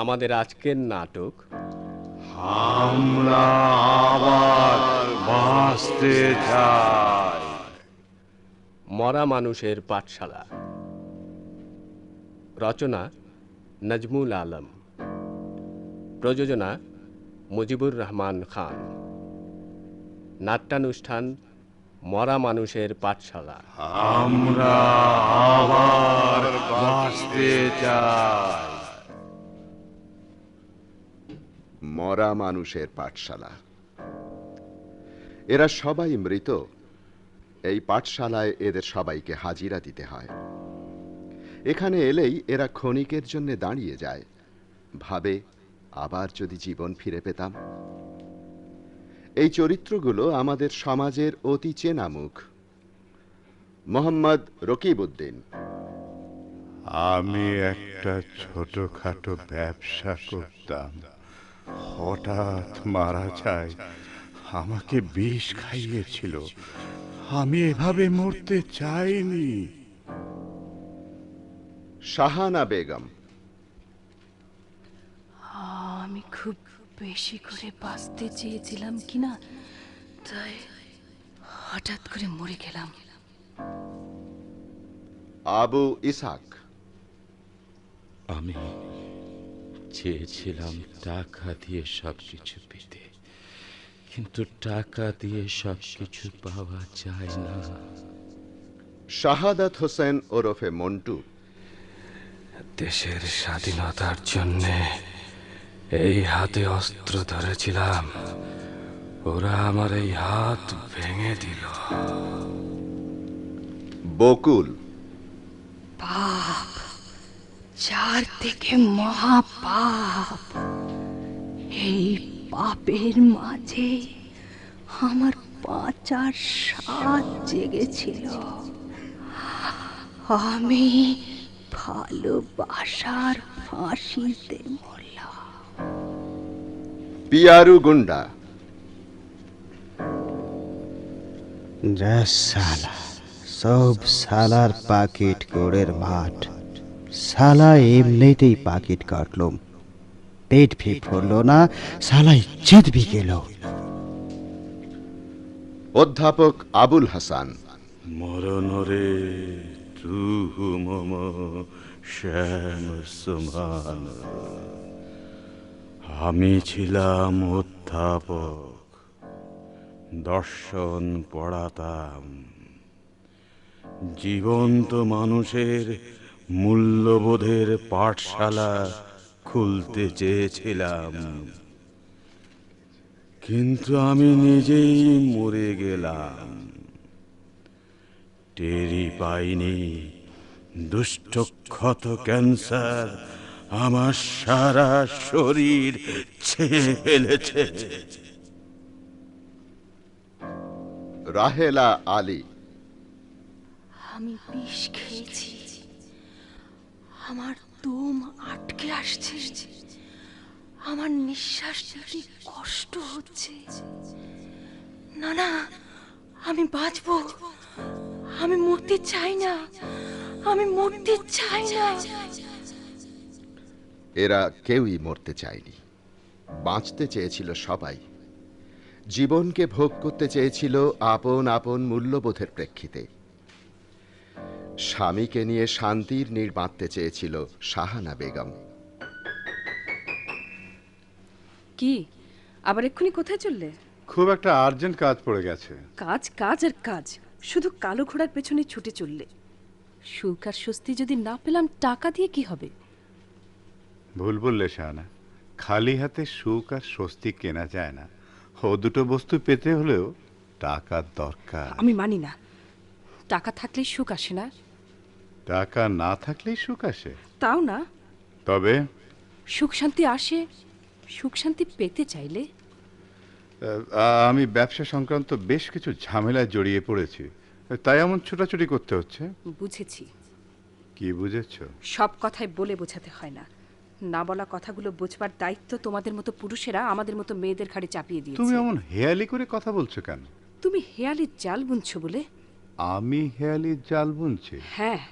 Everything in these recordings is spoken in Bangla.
আমাদের আজকের নাটক আমরা আবার বাঁচতে চাই। মরা মানুষের পাঠশালা। রচনা নজমুল আলম, প্রযোজনা মুজিবুর রহমান খান। নাট্যানুষ্ঠান মরা মানুষের পাঠশালা। আমরা আবার বাঁচতে চাই। মরা মানুষের পাঠশালা। এরা সবাই মৃত। এই পাঠশালায় এদের সবাইকে হাজিরা দিতে হয়। এখানে এলেই এরা ক্ষণিকের জন্য দাঁড়িয়ে যায়, ভাবে আবার যদি জীবন ফিরে পেতাম। এই চরিত্রগুলো আমাদের সমাজের অতি চেনা মুখ। মোহাম্মদ রকিবউদ্দিন। আমি একটা ছোটখাটো ব্যবসা করতাম, হঠাৎ মারা যায়। আমাকে বিষ খাইয়েছিল। আমি এভাবে মরতে চাইনি। শাহানা বেগম। আমি খুব বেশি করে বাঁচতে চেয়েছিলাম কিনা, তাই হঠাৎ করে মরে গেলাম। আবু ইসহাক। আমি চেয়েছিলাম টাকা দিয়ে সবকিছু পেতে, কিন্তু টাকা দিয়ে সবকিছু পাওয়া যায় না। শাহাদাত হোসেন ওরফে মন্টু। দেশের স্বাধীনতার জন্যে এই হাতে অস্ত্র ধরেছিলাম, ওরা আমার এই হাত ভেঙে দিল। বকুল। পাপ, যার থেকে মহাপাপ। এই পাপের মাঝে আমার বাঁচার স্বাদ জেগেছিল। আমি ভালোবাসার ফাঁসিতে মরলাম। পিয়ারু গুন্ডা। সালা সব সালার পাকিট গোড়ের মাঠ। সালা এমনিতেই পাকিট কাটলুম, পেট ফি ফুললো না, সালাই চেতবি গেল। অধ্যাপক আবুল হাসান। মরণরে তুহু মম শ্যাম সমান। আমি ছিলাম অধ্যাপক, দর্শন পড়াতাম। জীবন্ত মানুষের মূল্যবোধের পাঠশালা খুলতে চেয়েছিলাম, কিন্তু আমি নিজেই মরে গেলাম। টেরি পাইনি দুষ্টক্ষত ক্যান্সার আমার সারা শরীর ছেয়ে ফেলেছে। রাহেলা আলী। আমি বিষ খেয়েছি, আমার দম আটকে আসছে, আমার নিঃশ্বাস নিতে কষ্ট হচ্ছে। না না, আমি বাঁচবো, আমি মরতে চাই না, আমি মরতে চাই না। এরা কেউই মরতে চায়নি, বাঁচতে চেয়েছিল সবাই। জীবনকে ভোগ করতে চেয়েছিল আপন আপন মূল্যবোধের প্রেক্ষিতে। স্বামীকে নিয়ে শান্তির নীড় বাঁধতে চেয়েছিল শাহানা বেগম। কি আবার এক্ষুনি কোথায় চললে? খুব একটা আর্জেন্ট কাজ পড়ে গেছে। কাজ কাজ আর কাজ, শুধু কালো ঘোড়ার পেছনে ছুটে চললে। সুখ আর স্বস্তি যদি না পেলাম, টাকা দিয়ে কি হবে? ভুল বললে শাহানা, খালি হাতে সুখ আর স্বস্তি কেনা যায় না। ও দুটো বস্তু পেতে হলেও টাকার দরকার। আমি মানি না, টাকা থাকলেই সুখ আসে না। টাকা না থাকলেই সুখ আসে? তাও না। তবে সুখ শান্তি আসে, সুখ শান্তি পেতে চাইলে। আমি ব্যবসা সংক্রান্ত বেশ কিছু ঝামেলায় জড়িয়ে পড়েছি, তাই এমন ছোটাছুটি করতে হচ্ছে। বুঝেছি। কি বুঝেছ? সব কথাই বলে বোঝাতে হয় না, না বলা কথাগুলো বোঝবার দায়িত্ব তোমাদের মতো পুরুষেরা আমাদের মতো মেয়েদের ঘাড়ে চাপিয়ে দিয়েছে। তুমি এমন হেয়ালি করে কথা বলছো কেন? তুমি হেয়ালির জাল বুনছো বলে। আমি হেয়ালির জাল বুনছি? হ্যাঁ,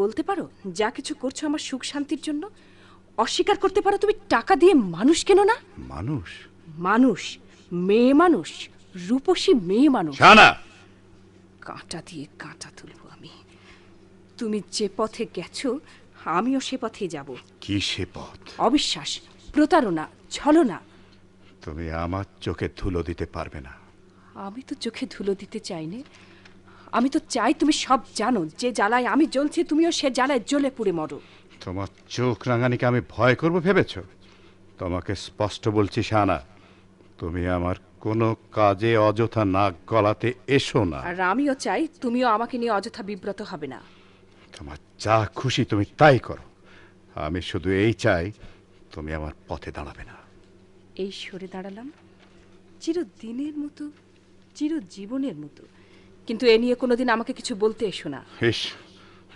বলতে পারো যা কিছু করছো আমার সুখ শান্তির জন্য, অস্বীকার করতে পারো তুমি টাকা দিয়ে মানুষ কেনো না? মানুষ? মানুষ, মেয়ে মানুষ, রূপসী মেয়ে মানুষ। শাহানা, কাঁটা দিয়ে কাঁটা তুলবো আমি। তুমি যে পথে গেছো আমিও সে পথেই যাব। কি সে পথ? অবিশ্বাস, প্রতারণা, ছলনা। তুমি আমার চোখে ধুলো দিতে পারবে না। আমি তো চোখে ধুলো দিতে চাইনি। আমি তো চাই তুমি সব জানো, যে জ্বালায় আমি জ্বলছি তুমিও সে জ্বালায় জ্বলে পুড়ে মরো। তোমার চোখ রাঙানিকে আমি ভয় করব ভেবেছ? তোমাকে স্পষ্ট বলছি শাহানা, তুমি আমার কোনো কাজে অযথা নাক গলাতে এসো না। আর আমিও চাই তুমিও আমাকে নিয়ে অযথা বিব্রত হবে না। তোমার যা খুশি তুমি তাই করো, আমি শুধু এই চাই তুমি আমার পথে দাঁড়াবে না। এই সরে দাঁড়ালাম চিরদিনের মতো, চিরজীবনের মতো, কিন্তু এ নিয়ে কোনোদিন আমাকে কিছু বলতে এসো না। ইস,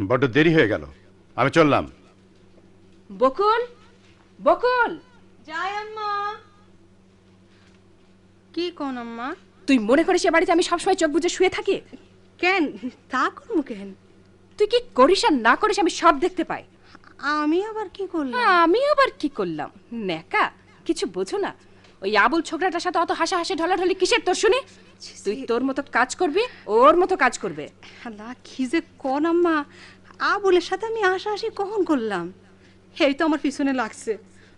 বড্ড দেরি হয়ে গেল, আমি চললাম। বকুল, বকুল, যাই আম্মা। কি কোন আম্মা? তুই মনে করিস এ বাড়িতে আমি সবসময় চোখ বুজে শুয়ে থাকি? কেন তা করবো কেন? তুই কি করিস আর না করিস আমি সব দেখতে পাই। আমি আবার কি করলাম? আমি আবার কি করলাম? নেকা কিছু বোঝো না? ওই আবুল ছোকরাটার সাথে অত হাসাহাসি ঢলাঢলি কিসের তোর শুনি? তুই তোর মতো কাজ করবি, ওর মতো কাজ করবে। আল্লাহ, কি যে কোন আম্মা, আবুলের সাথে আমি হাসাহাসি কখন করলাম? এই তো আমার পিছনে লাগছে,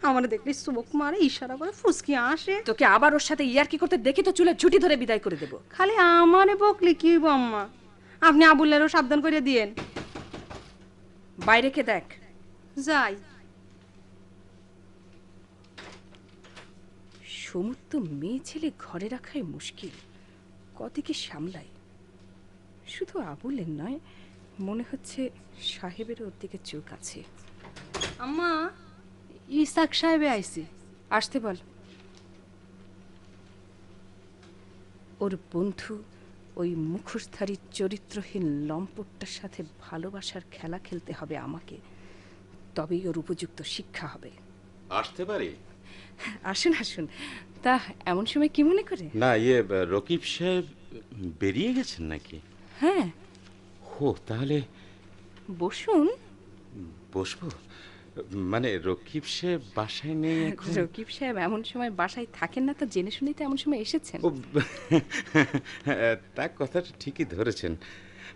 আমার দেখলে চোখ মারে, ইশারা করে ফুসকি আসে। তোকে আবার ওর সাথে ইয়ার কি করতে দেখি তো চুলে ঝুটি ধরে বিদায় করে দেবো। খালি আমারে বকলে কি হইব আম্মা? আপনি আবুলেরও সাবধান করে দিয়েন। বাইরে কে দেখ। যাই। সমস্ত মেয়ে ছেলে ঘরে রাখাই মুশকিল, কদিকে সামলাই। শুধু আবুলের নয়, মনে হচ্ছে সাহেবের ওর দিকে চোখ আছে। আম্মা, ইসাক সাহেবে আইছি। আসতে বল। ওর বন্ধু ওই মুখোশধারী চরিত্রহীন লম্পটটার সাথে ভালোবাসার খেলা খেলতে হবে আমাকে, তবেই ওর উপযুক্ত শিক্ষা হবে। আসতে পারি? আসুন আসুন। তা এমন সময় কি মনে করে? না, রকিব সাহেব বেরিয়ে গেছেন নাকি? হ্যাঁ। ও, তাহলে বসুন। বসবো? মানে রকিব সাহেব বাসায় নেই এখন? রকিব সাহেব এমন সময় বাসায় থাকেন না, তো জেনে শুনেই তো এমন সময় এসেছেন। ও, তা কথাটা ঠিকই ধরেছেন।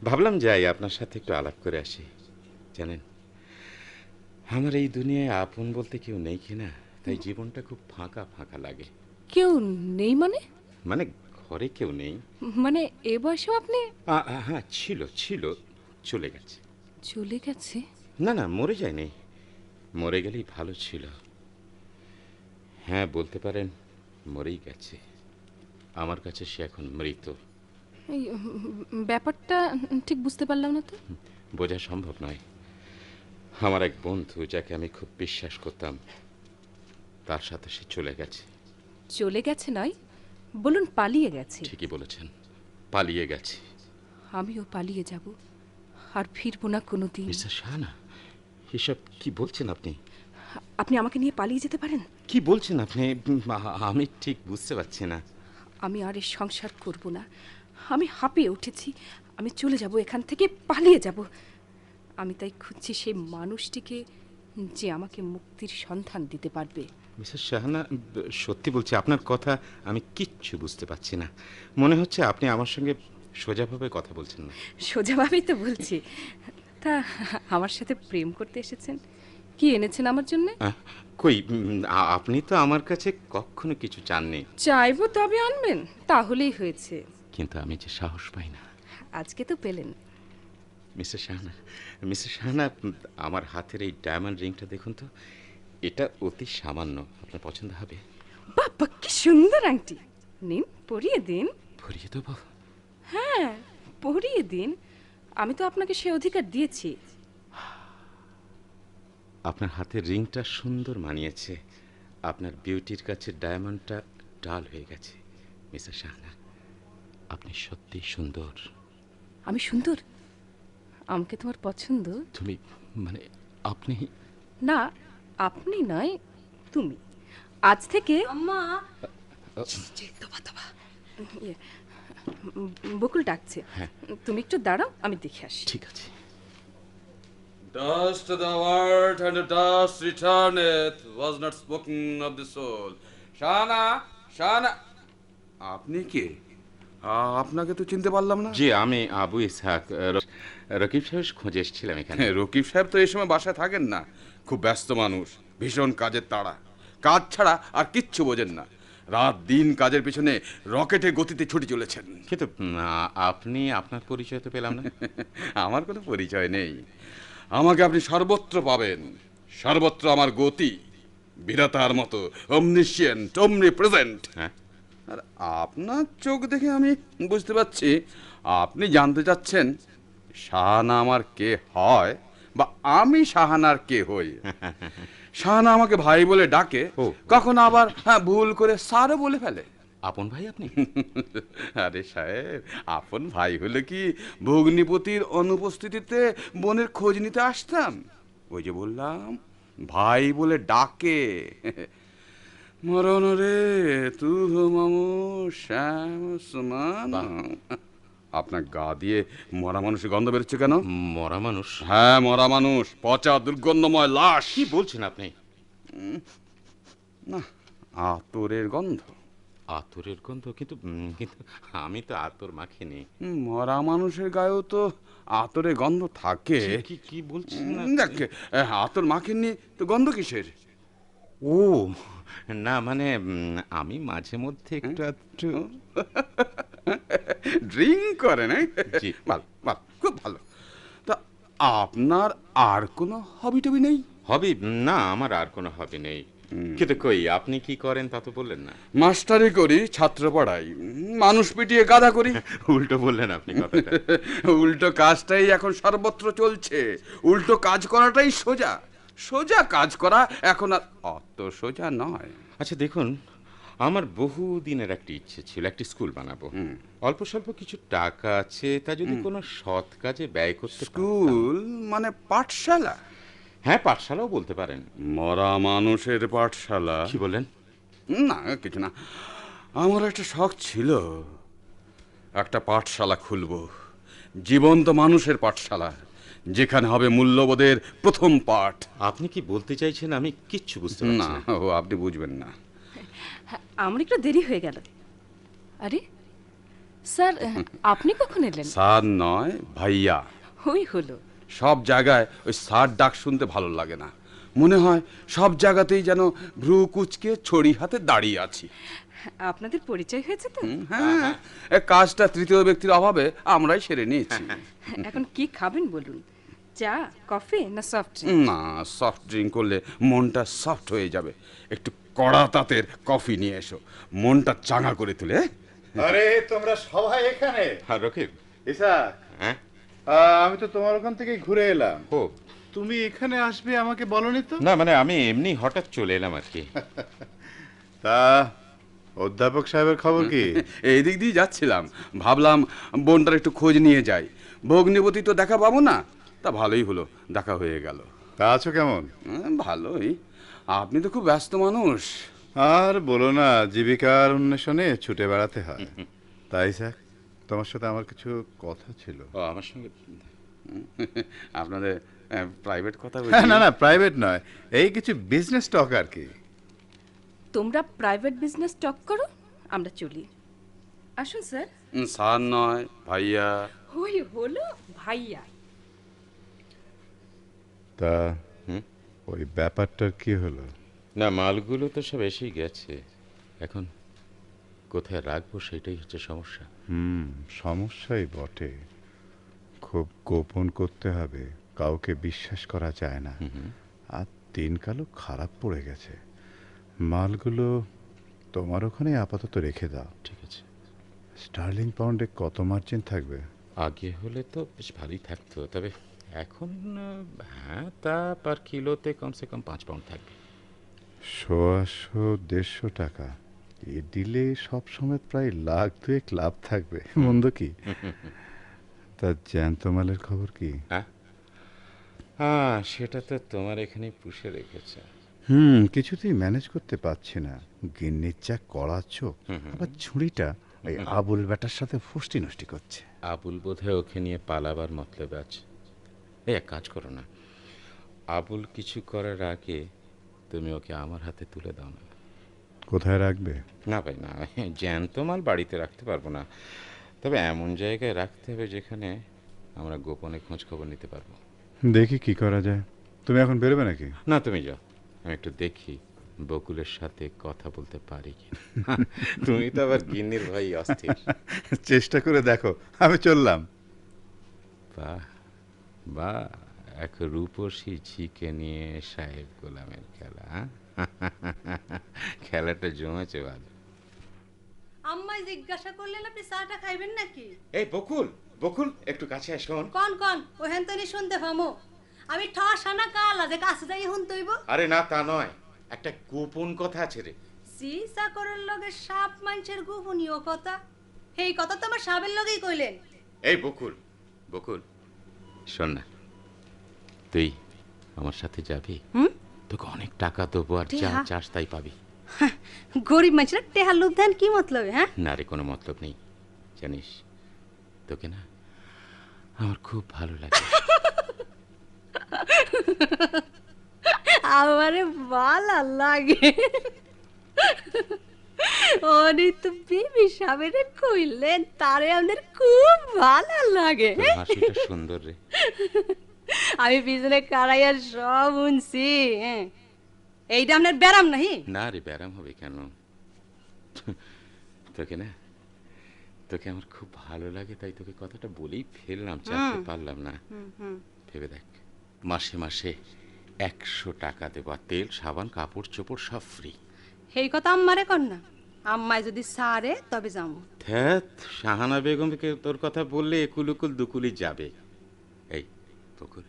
ভাবলাম যাই, আপনার সাথে একটু আলাপ করে আসি। জানেন, আমার এই দুনিয়ায় আপন বলতে কেউ নেই কিনা, তাই জীবনটা খুব ফাঁকা ফাঁকা লাগে। কেউ নেই মানে? মানে ঘরে কেউ নেই। মানে এ বয়সেও আপনি? হ্যাঁ, ছিল ছিল, চলে গেছে। চলে গেছে? না না, মরে যায়নি, মরে গেলেই ভালো ছিল। হ্যাঁ, বলতে পারেন মরেই গেছে। আমার কাছে সে এখন মৃত। এই ব্যাপারটা ঠিক বুঝতে পারলাম না তো। বোঝা সম্ভব নয়। আমার এক বন্ধু, যাকে আমি খুব বিশ্বাস করতাম, তার সাথে সে চলে গেছে। চলে গেছে নয়, বলুন পালিয়ে গেছে। ঠিকই বলেছেন, পালিয়ে গেছে। আমিও পালিয়ে যাব, আর ফিরবো না কোনোদিন। মিস্টার শাহানা, এসব কি বলছেন আপনি? আপনি আমাকে নিয়ে পালিয়ে যেতে পারেন? কি বলছেন আপনি? আমি ঠিক বুঝতে পারছি না। আমি আর এই সংসার করব না। আমি হাঁপিয়ে উঠেছি। আমি চলে যাব, এখান থেকে পালিয়ে যাব। আমি তাই খুঁজছি সেই মানুষটিকে যে আমাকে মুক্তির সন্ধান দিতে পারবে। মিসেস শাহানা, সত্যি বলছি, আপনার কথা আমি কিচ্ছু বুঝতে পারছি না। মনে হচ্ছে আপনি আমার সঙ্গে সোজাভাবে কথা বলছেন না। সোজাভাবেই তো বলছি। তা আমার সাথে প্রেম করতে এসেছেন? কি এনেছেন আমার জন্য? কই, আপনি তো আমার কাছে কখনো কিছু চাননি। চাইবো তবে আনবেন, তাহলেই হয়েছে। কিন্তু আমি যে সাহস পাই না। আজকে তো পেলেন। মিসেস শাহানা, আমার হাতের এই ডায়মন্ড রিংটা দেখুন তো। এটা অতি সামান্য, আপনার পছন্দ হবে। বাবা, কি সুন্দর আংটি! নিন, পরিয়ে দিন। ভরিয়ে দেবো? হ্যাঁ, পরিয়ে দিন। আমি তো আপনাকে সে অধিকার দিয়েছি। আপনার হাতের রিংটা সুন্দর মানিয়েছে। আপনার বিউটির কাছে ডায়মন্ডটা ডাল হয়ে গেছে। মিসেস শাহানা, আপনি সত্যি সুন্দর। আমি সুন্দর? আমাকে তোমার পছন্দ? তুমি মানে আপনি? না, আপনি নয়, তুমি। আজ থেকে আম্মা, বকুল ডাকছে। হ্যাঁ। তুমি একটু দাঁড়াও, আমি দেখে আসি। ঠিক আছে। Dust to the earth and the dust returneth was not spoken of the soul. Shahana, Shahana, আপনি কে? আপনাকে তো চিনতে পারলাম না। জি, আমি আবু ইসহাক। রকিব সাহেব খোঁজে এসেছিলাম এখানে। রকিব সাহেব তো এই সময় বাসায় থাকেন না, খুব ব্যস্ত মানুষ, ভীষণ কাজের তাড়া, কাজ ছাড়া আর কিচ্ছু বোঝেন না, রাত দিন কাজের পিছনে রকেটের গতিতে ছুটে চলেছেন। কিন্তু আপনি আপনার পরিচয় তো পেলাম না। আমার কোনো পরিচয় নেই, আমাকে আপনি সর্বত্র পাবেন, সর্বত্র আমার গতি, বিরাতার মতো অমনিশিয়েন্ট, অমনিপ্রেজেন্ট। হ্যাঁ, আর আপনার চোখ দেখে আমি বুঝতে পারছি আপনি জানতে চাচ্ছেন শাহানা আমার কে হয় বা আমি শাহানার কে হই। শাহানা আমাকে ভাই বলে ডাকে, কখন আবার ভুল করে স্যারও বলে ফেলে। আপন ভাই আপনি? আরে সাহেব, আপন ভাই হলে কি ভগ্নিপতির অনুপস্থিতিতে বোনের খোঁজ নিতে আসতাম? ওই যে বললাম, ভাই বলে ডাকে। মরণ রে তু মামু শ্যাম সমান। আপনার গা দিয়ে মরা মানুষের গন্ধ বেরোচ্ছে কেন? মরা মানুষ? হ্যাঁ, মরা মানুষ, পচা দুর্গন্ধময় লাশ। কি বলছেন আপনি? না, আতরের গন্ধ। আতরের গন্ধ? কিন্তু কিন্তু আমি তো আতর মাখিনি। মরা মানুষের গায়েও তো আতরের গন্ধ থাকে। কি কি বলছেন? দেখ, আতর মাখেননি তো গন্ধ কিসের? ও না, মানে আমি মাঝে মধ্যে একটু একটু ড্রিঙ্ক করেন। জি। ভালো ভালো, খুব ভালো। তা আপনার আর কোনো হবি টবি নেই? হবি? না, আমার আর কোনো হবি নেই। কিন্তু কই, আপনি কি করেন তা তো বললেন না। মাস্টারি করি, ছাত্র পড়াই, মানুষ পিটিয়ে গাধা করি। উল্টো বললেন আপনি কথাটা। উল্টো কাজটাই এখন সর্বত্র চলছে। উল্টো কাজ করাটাই সোজা, সোজা কাজ করা এখন আর অত সোজা নয়। আচ্ছা দেখুন, আমার বহু দিনের একটা ইচ্ছে ছিল, একটি স্কুল বানাবো। অল্প স্বল্প কিছু টাকা আছে, তা যদি কোনো সৎ কাজে ব্যয় করতে। স্কুল মানে পাঠশালা? হ্যাঁ, পাঠশালাও বলতে পারেন। মরা মানুষের পাঠশালা? কি বলেন? না, কিছু না। আমার একটা শখ ছিল, একটা পাঠশালা খুলব, জীবন্ত মানুষের পাঠশালা, যেখানে হবে মূল্যবোধের প্রথম পাঠ। আপনি কি বলতে চাইছেন? আমি কিচ্ছু বুঝতে পারছি না, না। ও আপনি বুঝবেন না। আমার একটু দেরি হয়ে গেল। আরে স্যার, আপনি কখন এলেন? স্যার নয়, ভাইয়া। ওই হলো। সব জায়গায় ওই স্যার ডাক শুনতে ভালো লাগে না, মনে হয় সব জায়গাতেই যেন ভ্রু কুচকে ছড়ি হাতে দাঁড়িয়ে আছি। আপনাদের পরিচয় হয়েছে তো? হ্যাঁ, এ কাজটা তৃতীয় ব্যক্তির অভাবে আমরাই সেরে নিয়েছি। এখন কি খাবেন বলুন? চা, কফি না সফট ড্রিঙ্ক? না, সফট ড্রিঙ্ক করলে মনটা সফট হয়ে যাবে। একটু কড়া তাতের কফি নিয়ে এসো, মনটা চাঙা করে তুলে। আরে তোমরা সবাই এখানে? হ্যাঁ রকিব। ইসাক, হ্যাঁ, আমি তো তোমার ওখান থেকে ঘুরে এলাম। ও তুমি এখানে আসবে আমাকে বলনি তো? না, মানে আমি এমনি হঠাৎ চলে এলাম আর কি। তা অধ্যাপক সাহেবের খবর কি? এই দিক দিয়ে যাচ্ছিলাম, ভাবলাম বোনটার একটু খোঁজ নিয়ে যাই। ভগ্নিপতি তো দেখা পাবো না, তা ভালোই হলো, দেখা হয়ে গেল। তা আছো কেমন? ভালোই। আপনি তো খুব ব্যস্ত মানুষ। আর বলো না, জীবিকার অন্বেষণে ছুটে বেড়াতে হয়। তাই স্যার, তোমার সাথে আমার কিছু কথা ছিল। ও আমার সঙ্গে? আপনাদের প্রাইভেট কথা না বলছি। না, প্রাইভেট নয়, এই কিছু বিজনেস টক আর কি। তোমরা প্রাইভেট বিজনেস টক করো, আমরা চলি। আসুন স্যার। স্যার নয়, ভাইয়া। ওই হলো ভাইয়া। তা ওই ব্যাপারটার কি হলো? না, মালগুলো তো সব এসেই গেছে, এখন কোথায় রাখবো সেটাই হচ্ছে সমস্যা। সমস্যাই বটে, খুব গোপন করতে হবে, কাউকে বিশ্বাস করা যায় না। আর দিনকালও খারাপ পড়ে গেছে। মালগুলো তোমার ওখানে আপাতত রেখে দাও। ঠিক আছে। স্টার্লিং পাউন্ডে কত মার্জিন থাকবে? আগে হলে তো বেশ ভালোই থাকতো, তবে এখন হ্যাঁ, তা পার কিলোতে কমসে কম 5 পাউন্ড থাকবে। 100-150 টাকা এ দিলে সব সময় প্রায় লাখ দুয়েক লাভ থাকবে। মন্দ কি? তা জ্যান্ত মালের খবর কি? হ্যাঁ, সেটা তো তোমার এখানে পুষে রেখেছে। কিছুতেই ম্যানেজ করতে পারছি না। গিন্নির যা কড়া চোখ, আবার ছুরিটা ওই আবুল ব্যাটার সাথে ফষ্টি নষ্টি করছে। আবুল বোধহয় ওকে নিয়ে পালাবার মতলবে আছে। এই এক কাজ করো না, আবুল কিছু করার আগে তুমি ওকে আমার হাতে তুলে দাও না। কোথায় রাখবে? না ভাই না, জ্যান্ত মাল বাড়িতে রাখতে পারবো না, তবে এমন জায়গায় রাখতে হবে যেখানে আমরা গোপনে খোঁজ খবর নিতে পারবো। দেখি কি করা যায়। তুমি এখন বেরোবে নাকি? না তুমি যাও, আমি একটু দেখি বকুলের সাথে কথা বলতে পারি কি। তুমি তো আবার গিন্নির ভাই অস্থির। চেষ্টা করে দেখো, আমি চললাম। বাহ বাহ, এক রূপসী ঝিকে নিয়ে সাহেব গোলামের খেলা, হ্যাঁ? খেলাটা জমেছে ভালো। আম্মাই জিজ্ঞাসা করলেন আপনি চাটা খাইবেন নাকি? এই বকুল, বকুল একটু কাছে শোন। কন ওহেন তো নি শুনতে পামো। আমি ঠসানা কালা যে কাছে যাই হুন তৈব। আরে না তা নয়, একটা গোপন কথা আছে রে। সি চাকরের লগে সাপ মানুষের গোপনীয় কথা, এই কথা তো আমার সাপের লগেই কইলেন। এই বকুল, বকুল শোন না, তুই আমার সাথে যাবি? তোকে অনেক টাকা দেবো, আর যা টেহা? চাস তাই পাবি। গরিব মানুষরা টেহার লোভ দেন কি মতলবে? হ্যাঁ, না রে, কোনো মতলব নেই। জানিস তোকে না আমার খুব ভালো লাগে। আমারে ভালো লাগে। অনি তো বিবি সাহেবের কইলেন তারে আমাদের খুব ভালো লাগে। তোর হাসিটা সুন্দর রে। আমি পিছনে কারাইয়া সব শুনছি। এইটা আপনার ব্যারাম নাহি? না রে, ব্যারাম হবে কেন? তোকে না, তোকে আমার খুব ভালো লাগে, তাই তোকে কথাটা বলেই ফেললাম, চাইতে পারলাম না। ভেবে দেখ, মাসে মাসে 100 টাকা দেবা, তেল সাবান কাপড় চোপড় সব ফ্রি। এই কথা আম্মারে কর না, আম্মায় যদি সারে তবে যাবো। ধ্যাত, শাহানা বেগমকে তোর কথা বললে একুল উকুল দুকুলি যাবে। এই বকুল,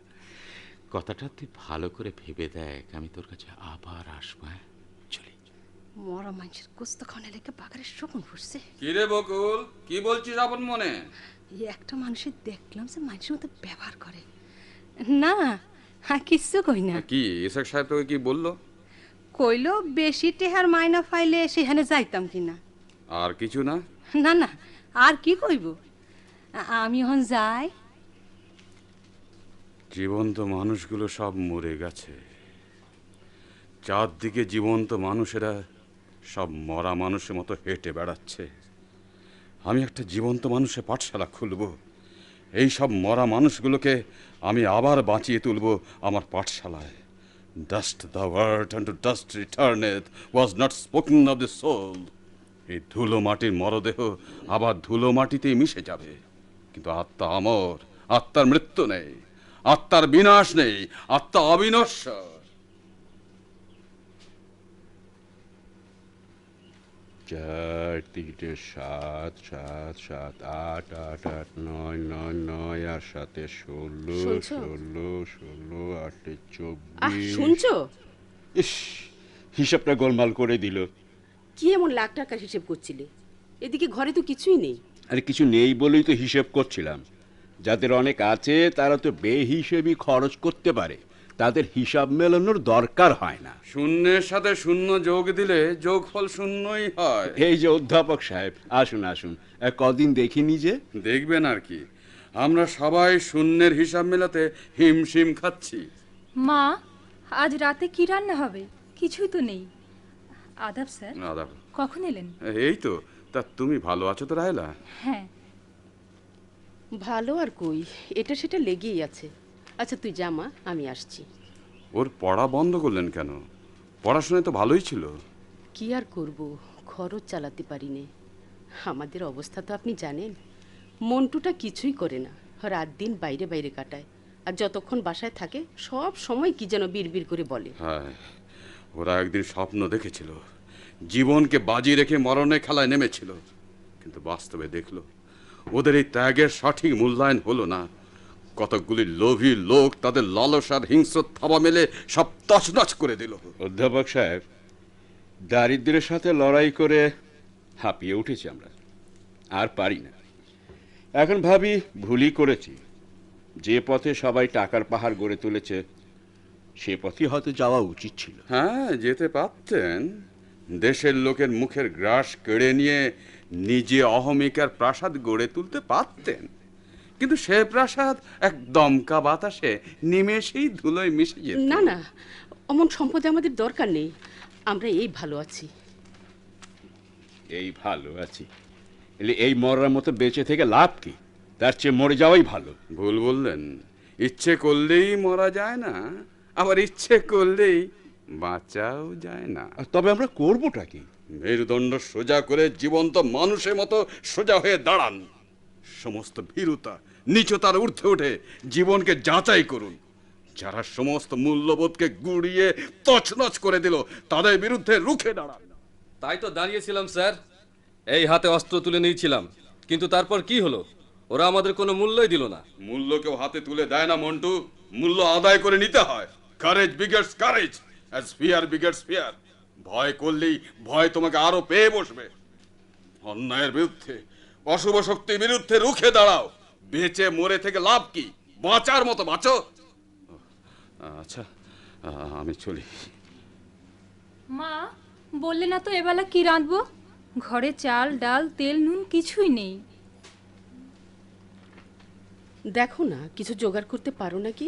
কথাটা তুই ভালো করে ভেবে দেখ, আমি তোর কাছে আবার আসবো। হ্যাঁ, চলি। মরা মানুষের কুস্ত খানে লেগে বাগারে শকুন ফুটছে। কি রে বকুল, কি বলছিস আপন মনে? এই একটা মানুষের দেখলাম যে মানুষের মতো ব্যবহার করে। না, কিচ্ছু কই না। কি ইসাক সাহেব তোকে কি বললো? কইলো বেশি টেহার মাইনা ফাইলে সেখানে যাইতাম কিনা। আর কিছু না? না না, আর কি কইব, আমি এখন যাই। জীবন্ত মানুষগুলো সব মরে গেছে, চারদিকে জীবন্ত মানুষেরা সব মরা মানুষের মতো হেঁটে বেড়াচ্ছে। আমি একটা জীবন্ত মানুষের পাঠশালা খুলব, এই সব মরা মানুষগুলোকে আমি আবার বাঁচিয়ে তুলব আমার পাঠশালায়। Dust thou art, and to dust returneth, was not spoken of the soul. এই ধুলো মাটির মরদেহ আবার ধুলো মাটিতেই মিশে যাবে, কিন্তু আত্মা অমর, আত্মার মৃত্যু নেই, আত্মার বিনাশ নেই, আত্মা অবিনশ্বর। চার তিনটে সাত সাত সাত আট আট আট নয় নয় নয় আর 7 16 শুনছো? 16 16 8 আহ 24। শুনছো? ইস, হিসাবটা গোলমাল করে দিল। কি এমন লাখ টাকার হিসেব করছিলে? এদিকে ঘরে তো কিছুই নেই। আরে কিছু নেই বলেই তো হিসেব করছিলাম। যাদের অনেক আছে তারা তো বেহিসেবি খরচ করতে পারে, তাদের হিসাব মেলানোর দরকার হয় না। শূন্যের সাথে শূন্য যোগ দিলে যোগফল শূন্যই হয়। এই যে অধ্যাপক সাহেব, আসুন আসুন, কদিন দেখিনি যে। দেখবেন আর কি, আমরা সবাই শূন্যের হিসাব মেলাতে হিমশিম খাচ্ছি। মা, আজ রাতে কি রান্না হবে? কিছুই তো নেই। আদাব স্যার, আদাব। কখন এলেন? এই তো, তা তুমি ভালো আছো তো রাহেলা? হ্যাঁ। ভালো আর কই, এটা সেটা লেগেই আছে। আচ্ছা তুই জামা, আমি আসছি। ওর পড়া বন্ধ করলেন কেন? পড়াশোনায় তো ভালোই ছিল। কি আর করব, খরচ চালাতে পারি নে। আমাদের অবস্থা তো আপনি জানেন। মন্টুটা কিছুই করে না, রাত দিন বাইরে বাইরে কাটায়, আর যতক্ষণ বাসায় থাকে সব সময় কি যেন বিড়বিড় করে বলে। হ্যাঁ, ওরা একদিন স্বপ্ন দেখেছিল, জীবনকে বাজি রেখে মরণে খেলায় নেমেছিল, কিন্তু বাস্তবে দেখলো ওদের এই ত্যাগের সঠিক মূল্যায়ন হলো না। কতকগুলি লোভী লোক তাদের লালসার হিংস্র থাবা মেলে সব তছনছ করে দিল। অধ্যাপক সাহেব, দারিদ্র্যের সাথে লড়াই করে হাঁপিয়ে উঠেছি আমরা, আর পারি না। এখন ভাবি ভুলই করেছি। যে পথে সবাই টাকার পাহাড় গড়ে তুলেছে সে পথে হয়তো যাওয়া উচিত ছিল। হ্যাঁ, যেতে পারতেন। দেশের লোকের মুখের গ্রাস কেড়ে নিয়ে নিজে অহমিকার প্রাসাদ গড়ে তুলতে পারতেন, কিন্তু সে প্রাসাদ এক দমকা বাতাসে নিমেষেই ধুলোয় মিশে যেত। না না, অমন সম্পদে আমাদের দরকার নেই, আমরা এই ভালো আছি। এই ভালো আছি, এলে এই মরার মতো বেঁচে থেকে লাভ কি? তার চেয়ে মরে যাওয়াই ভালো। ভুল বললেন, ইচ্ছে করলেই মরা যায় না, আবার ইচ্ছে করলেই বাঁচাও যায় না। তবে আমরা করবোটা কি? মেরুদণ্ড সোজা করে জীবন্ত মানুষের মতো সোজা হয়ে দাঁড়ান। সমস্ত ভীরুতা নীচতার ঊর্ধ্বে উঠে জীবনকে যাচাই করুন। যারা সমস্ত মূল্যবোধকে গুড়িয়ে তছনছ করে দিল, তাদের বিরুদ্ধে রুখে দাঁড়ান। তাই তো দাঁড়িয়েছিলাম স্যার, এই হাতে অস্ত্র তুলে নিয়েছিলাম, কিন্তু তারপর কি হলো? ওরা আমাদের কোনো মূল্যই দিল না। মূল্য কেউ হাতে তুলে দেয় না মন্টু, মূল্য আদায় করে নিতে হয়। Courage begets courage, as fear begets fear. ভয় করলেই ভয় তোমাকে আরো পেয়ে বসবে। অন্যায়ের বিরুদ্ধে, অশুভ শক্তির বিরুদ্ধে রুখে দাঁড়াও। বেঁচে মরে থেকে লাভ কি? বাঁচার মতো বাঁচো। আচ্ছা, আমি চলি। মা, বললে না তো এবেলা কি রাঁধবো? ঘরে চাল ডাল তেল নুন কিছুই নেই। দেখো না, কিছু জোগাড় করতে পারো নাকি?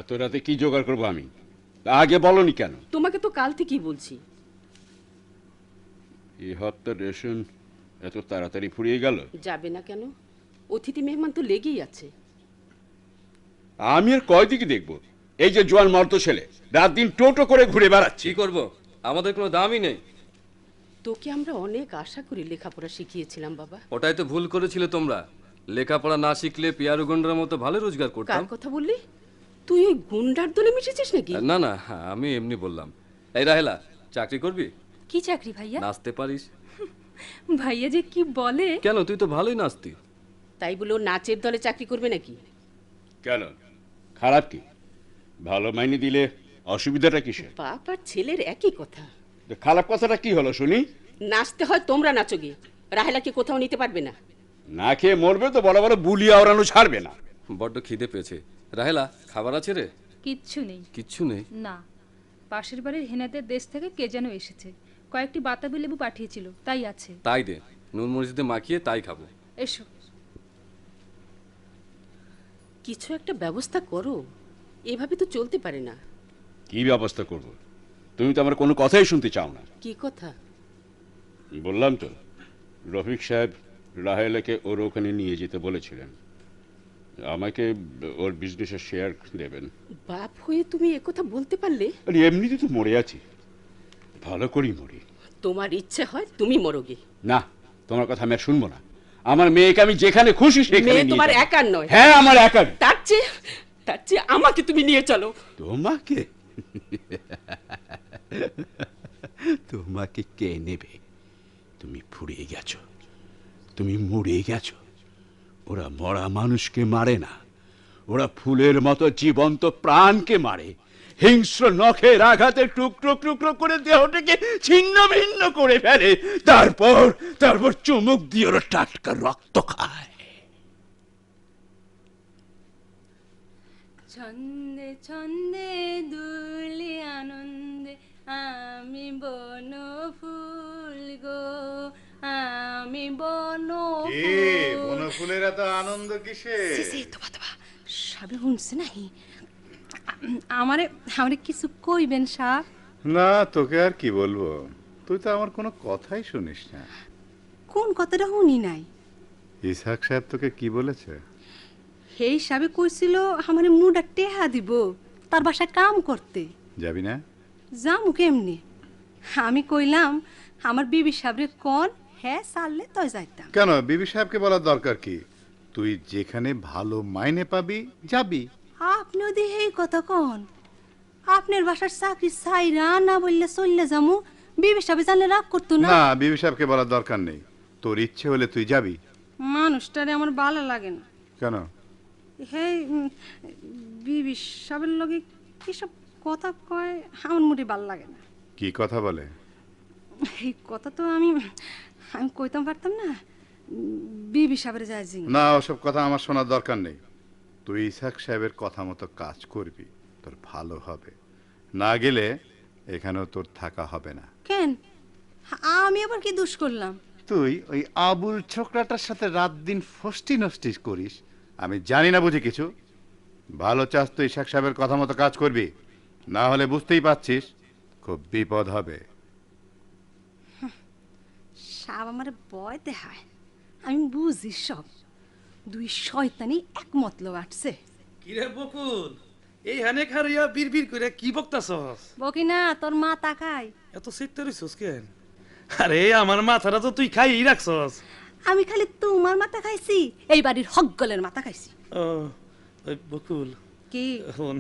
এত রাতে কি জোগাড় করবো আমি? তা আগে বলনি কেন? তোমাকে তো কাল থেকেই বলছি। এই হপ্তার রেশন এত তাড়াতাড়ি ফুরিয়ে গেল? যাবে না কেন? অতিথি মেহমান তো লেগেই আছে। আমি আর কয়দিকে দেখবো? এই যে জোয়ান মর্দ ছেলে রাত দিন টোটো করে ঘুরে বেড়াচ্ছি। কি করব? আমাদের কোনো দামই নেই। তোকে আমরা অনেক আশা করে লেখাপড়া শিখিয়েছিলাম বাবা। ওটাই তো ভুল করেছিলে তোমরা। লেখাপড়া না শিখলে পিয়ারু গন্ডার মতো ভালো রোজগার করতাম। কার কথা বললি? তুই ওই গুন্ডার দলে মিশেছিস নাকি? না না, আমি এমনি বললাম। এই রাহেলা, চাকরি করবি? কি চাকরি ভাইয়া? নাচতে পারিস? ভাইয়া যে কি বলে! কেন, তুই তো ভালোই নাচতি। তাই বলে ও নাচের দলে চাকরি করবে নাকি? কেন, খারাপ কি? ভালো মাইনে দিলে অসুবিধাটা কিসের? বাপ আর ছেলের একই কথা। খারাপ কথাটা কি হলো শুনি? নাচতে হয় তোমরা নাচো গে, রাহেলাকে কোথাও নিতে পারবে না। না খেয়ে মরবে তো বড় বড় বুলিয়া ওড়ানো ছাড়বে না। বড্ড খিদে পেয়েছে। রাহেলা, খাবার আছে রে? কিচ্ছু নেই। কিচ্ছু নেই? না, পাশের বাড়ির হেনাদের দেশ থেকে কে যেন এসেছে, কয়েকটি বাতাবি লেবু পাঠিয়েছিল, তাই আছে। তাই দে, নুন মরিচে মাখিয়ে তাই খাবো। এসো। কিছু একটা ব্যবস্থা করো, এভাবে তো চলতে পারে না। কি ব্যবস্থা করব? তুমি তো আমার কোনো কথাই শুনতে চাও না। কি কথা? বললাম তো, রফিক সাহেব রাহেলাকে ওর ওখানে নিয়ে যেতে বলেছিলেন। আমাকে ওর বিজনেসের শেয়ার দেবেন। বাপ হয়ে তুমি একথা বলতে পারলে? আরে এমনিতে তো মরে আছি, ভালো করেই মরি। তোমার ইচ্ছে হয় তুমি মরোগে। না, তোমার কথা আমি আর শুনবো না। আমার মেয়েকে আমি যেখানে খুশি সেখানে মেয়ে নিয়ে তোমার যাবো। একার নয়। হ্যাঁ, আমার একার। তার চেয়ে আমাকে তুমি নিয়ে চলো। তোমাকে? তোমাকে কে নেবে? তুমি ফুরিয়ে গেছো, তুমি মরে গেছো। ওরা মরা মানুষকে মারে না, ওরা ফুলের মতো জীবন্ত প্রাণকে মারে। হিংস্র নখের আঘাতে টুকরো টুকরো করে দেহটাকে ছিন্ন ভিন্ন করে ফেলে, তারপর চুমুক দিয়ে ওরা টাটকা রক্ত খায়। ছন্দে ছন্দে দুলি আনন্দে আমি বন ফুল গো, আমি বন বনফুলের এত আনন্দ কিসে? সবে শুনছে নাহি? আমারে আমারে কিছু কইবেন সাহ? না, তোকে আর কি বলবো, তুই তো আমার কোনো কথাই শুনিস না। কোন কথাটা শুনি নাই? ইসহাক সাহেব তোকে কি বলেছে? সেই সাবে কইছিল আমারে মুডা টেহা দিব তার বাসায় কাম করতে। যাবি না? যামু কেমনে? আমি কইলাম আমার বিবি সাহেবরে কোন, হ্যাঁ সারলে তো যাইতাম। কেন, বিবি সাহেবকে বলার দরকার কি? তুই যেখানে ভালো মাইনে পাবি যাবি। আপনি ওদি এই কথা কোন? আপনার বাসার চাকরি চাইরা না বললে চললে যামু, বিবি সাহেব জানলে রাগ করতো না? না, বিবি সাহেবকে বলার দরকার নেই। তোর ইচ্ছে হলে তুই যাবি। মানুষটারে আমার ভালো লাগে না। কেন? হেই বিবি সাহেবের লগে কি সব কথা কয়, আমার মুড়ি ভালো লাগে না। কি কথা বলে? এই কথা তো আমি কইতাম পারতাম না। বিবি সাহেবের যায় জি না, ওসব কথা আমার শোনার দরকার নেই। তুই ইসহাক সাহেবের কথা মতো কাজ করবি, তোর ভালো হবে। না গেলে এখানেও তোর থাকা হবে না। কেন, আমি আবার কি দোষ করলাম? তুই ওই আবুল ছোকরাটার সাথে রাত দিন ফষ্টি নষ্টি করিস, আমি জানি না বুঝি কিছু। ভালো চাস তো ইশাক সাহেবের কথা মতো কাজ করবি, না হলে বুঝতেই পারছিস খুব বিপদ হবে। সাব আমার বয় দেখায়, আমি বুঝি সব। দুই শয়তানি এক মতলব আটছে। কিরে বকুল, এই হানে খারিয়া বিড় করে কি বকতাছস? বকি না, তোর মা তাকায়। এত সিটতে রইছস কেন? আরে আমার মাথাটা তো তুই খাইই রাখছস। আমি খালি তোমার মাথা খাইছি, এই বাড়ির হকগলের মাথা খাইছি। ও ওই বকুল, কি শোন,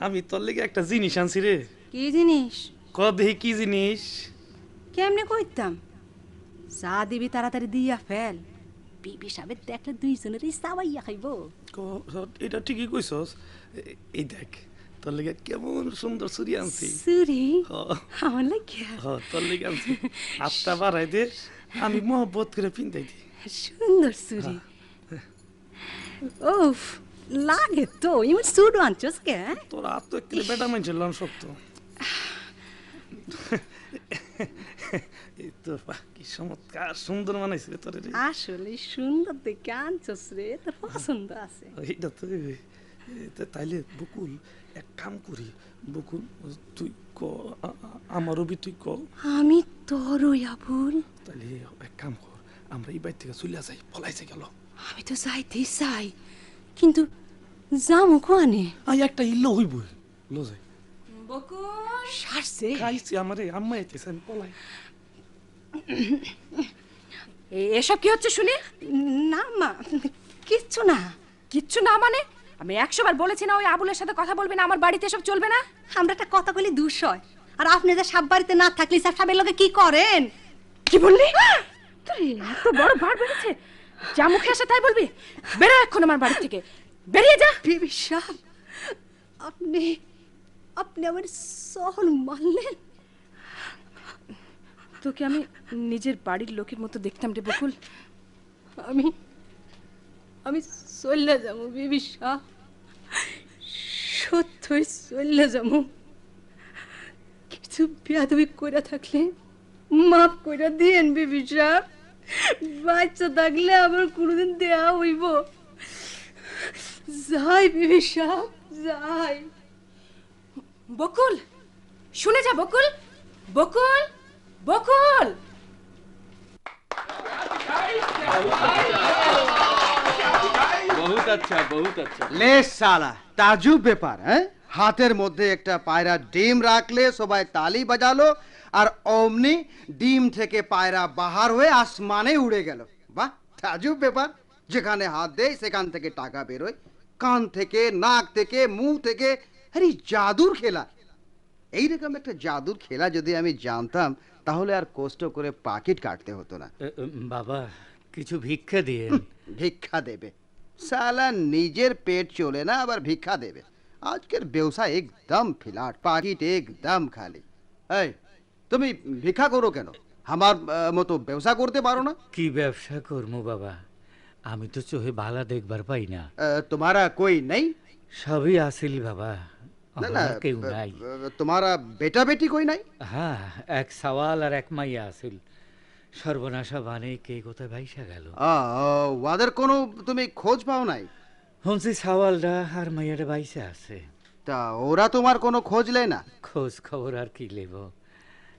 আমি তোর লেগে একটা জিনিস আনছি রে। কি জিনিস? ক দেখি কি জিনিস? কেমনে কইতাম? যা দিবি তাড়াতাড়ি দিয়া ফেল, বিবি সাহেব দেখলে দুইজনেরই চাবাইয়া খাইব। এটা ঠিকই কইছস। এই দেখ, তোর লেগে কেমন সুন্দর চুরি আনছি। চুরি? হ। আমার লাগিয়া? তোর লেগে আনছি। হাতটা বাড়াই দে, আমি মহব্বত করে পিন্দাই দিই। সুন্দর চুরি। ওফ, লাগে তো। ইমন চুরি আনছস কে? তোর হাত তো একটু বেটা মানছে লন শক্ত। এই তো বাহ, কি চমৎকার সুন্দর মানাইছে রে তোর রে। আসলে সুন্দর দেখে আনছস রে, তোর পছন্দ আছে। এইটা তো তাইলে বকুল এক কাম করি। বকুল তুই ক, আমারও বি তুই ক। আমি তোরই আবুল। তাইলে এক কাম কর, আমরা এই বাড়ি থেকে চলে যাই, পলাইছে গেল। আমি তো যাইতেই চাই, কিন্তু যামু কোয়ানে? একটা ইল্লো হইব, লো যাই। বকুল সারছে। খাইছি আমারে, আম্মা আইতেছে, আমি পলাই। এসব কি হচ্ছে শুনি? না মা, কিচ্ছু না। কিচ্ছু না মানে? আমি 100 বার বলেছি না ওই আবুলের সাথে কথা বলবে না, আমার বাড়িতে এসব চলবে না। আমরা একটা কথা বলি দুঃসয়, আর আপনি যে সাব বাড়িতে না থাকলে সাবের লোকে কি করেন? কি বললি? তোর এত বড় বার বেড়েছে, যা মুখে আসে তাই বলবি? বেরো এখন আমার বাড়ি থেকে, বেরিয়ে যা। বিবি সাহেব, আপনি আপনি আমার সহল মানলেন? তোকে আমি নিজের বাড়ির লোকের মতো দেখতাম রে বকুল। আমি আমি চলে যাবো বিবি সাহেব, সত্যই চলে যাবো। কিছু বেয়াদবি করে থাকলে মাফ করে দিয়েন বিবি সাহেব। বাচ্চা থাকলে আবার কোনোদিন দেয়া হইব। যাই বিবি সাহেব, যাই। বকুল, শুনে যা বকুল, বকুল, বকুল। বহুত আচ্ছা, বহুত আচ্ছা। ले साला ताजुब ব্যাপার। হ্যাঁ, হাতের মধ্যে একটা পায়রা ডিম রাখলে সবাই তালি বাজালো, আর অমনি ডিম থেকে পায়রা বাহার হয়ে আসমানে উড়ে গেল। বাহ, তাজুব ব্যাপার। যেখানে হাত দেয় সেখান থেকে টাকা বেরোয়, কান থেকে, নাক থেকে, মুখ থেকে। আরে জাদুর খেলা। এইরকম একটা জাদুর খেলা যদি আমি জানতাম, তাহলে আর কষ্ট করে পাকিট কাটতে হতো না। বাবা, কিছু ভিক্ষা দিয়ে। ভিক্ষা দেবে? সালা নিজের পেট চলে না, আবার ভিক্ষা দেবে? আজকের ব্যবসা একদম ফিলাট, পাকিট একদম খালি। এই, তুমি ভিক্ষা করো কেন? আমার মতো ব্যবসা করতে পারো না? কি ব্যবসা করবো বাবা, আমি তো চোখে ভালা দেখবার পাই না। তোমারা কই নেই? সবই আসিলি বাবা, না না, কেউ নাই। তোমারা বেটা বেটি কই নাই? হ্যাঁ, এক সওয়াল আর এক মাইয়া আসিল। সর্বনাশা বানে কে কোথায় ভাইসা গেল। ওদের কোনো তুমি খোঁজ পাও নাই? শুনছি সওয়ালটা আর মাইয়াটা ভাইসা আছে। তা ওরা তোমার কোনো খোঁজ লেয় না? খোঁজ খবর আর কি নেব,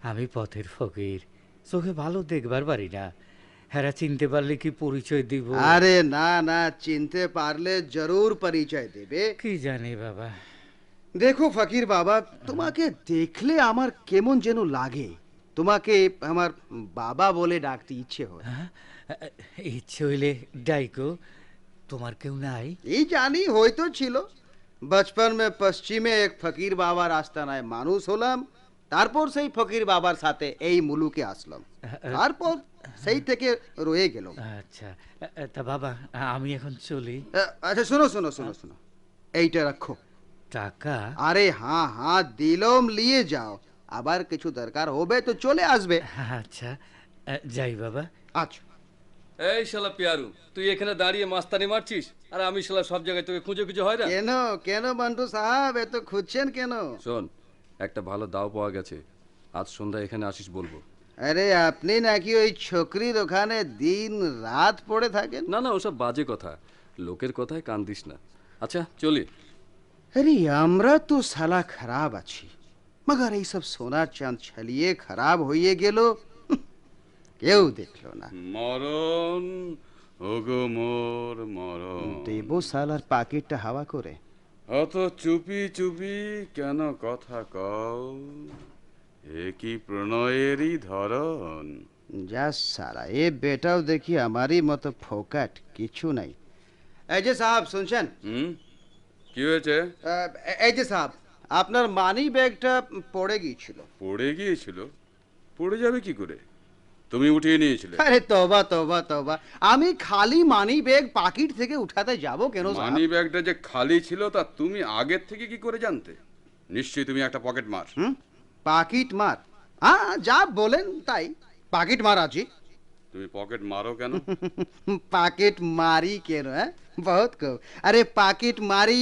আমি পথের ফকির, চোখে ভালো দেখবার পারি না। হেরা চিনতে পারলে কি পরিচয় দিব? আরে না না, চিনতে পারলে জরুর পরিচয় দেবে। কি জানি বাবা। দেখো ফকির বাবা, তোমাকে দেখলে আমার কেমন যেন লাগে। তোমাকে আমার বাবা বলে ডাকতে ইচ্ছে হয়। ইচ্ছে হইলে ডাইকো, তোমার কেউ নাই? এই জানি, হয়তো ছিল। बचपन में पश्चिमे एक फकीर बाবার আস্তানায় মানুষ হলাম, তারপর সেই ফকির বাবার সাথে এই মুলুকে আসলাম, তারপর সেই থেকে রয়ে গেলাম। আচ্ছা তা বাবা, আমি এখন চলি। আচ্ছা শোনো শোনো শোনো শোনো, এইটা রাখো। টাকা? আরে হ্যাঁ হ্যাঁ দিলম, নিয়ে যাও। আবার কিছু দরকার হবে তো চলে আসবে। আচ্ছা যাই বাবা। আচ্ছা। এই শালা পিয়ারু, তুই এখানে দাঁড়িয়ে মাস্তানি মারছিস, আর আমি শালা সব জায়গায় তোকে খুঁজে খুঁজে হয় না। কেন কেন বান্টু সাহেব, এত খুঁজছেন কেন? শোন, একটা ভালো দাও পাওয়া গেছে, আজ সন্ধ্যায় এখানে আসিস বলবো। আরে আপনি নাকি ওই ছোকরির ওখানে দিন রাত পড়ে থাকেন? না না, ওসব বাজে কথা। লোকের কথায় কান দিস না। আচ্ছা চলি। अरे আমরা তো সালা খারাপ আছি, মগর এই সব সোনার চাঁদ ছালিয়ে খারাপ হয়ে গেল, কেউ দেখলো না। মরণ ওগো মোর মরণ। দেবো সালার পাকেটটা হাওয়া করে। অত চুপি চুপি কেন কথা কও, এ কি প্রণয়েরই ধরন? যা সালা, এ বেটাও দেখি আমারই মতো ফোকাট, কিছু নাই। এই যে সাহেব শুনছেন? কি হয়েছে? এই যে সাহেব, আপনার মানি ব্যাগটা পড়ে গিয়েছিল। পড়ে গিয়েছিল? পড়ে যাবে কি করে? তুমি উঠিয়ে নিয়েছিলে? আরে তবা তবা তবা, আমি খালি মানি ব্যাগ পাকিট থেকে উঠাতে যাব কেন সাহেব? মানি ব্যাগটা যে খালি ছিল তা তুমি আগের থেকে কি করে জানতে? নিশ্চয়ই তুমি একটা পকেট মার। পাকিট মার? হ্যাঁ, যা বলেন তাই, পাকিট মার আছি। তুমি পকেট মারো কেন? পাকেট মারি কেন? হ্যাঁ, বহুত কো। আরে পাকেট মারি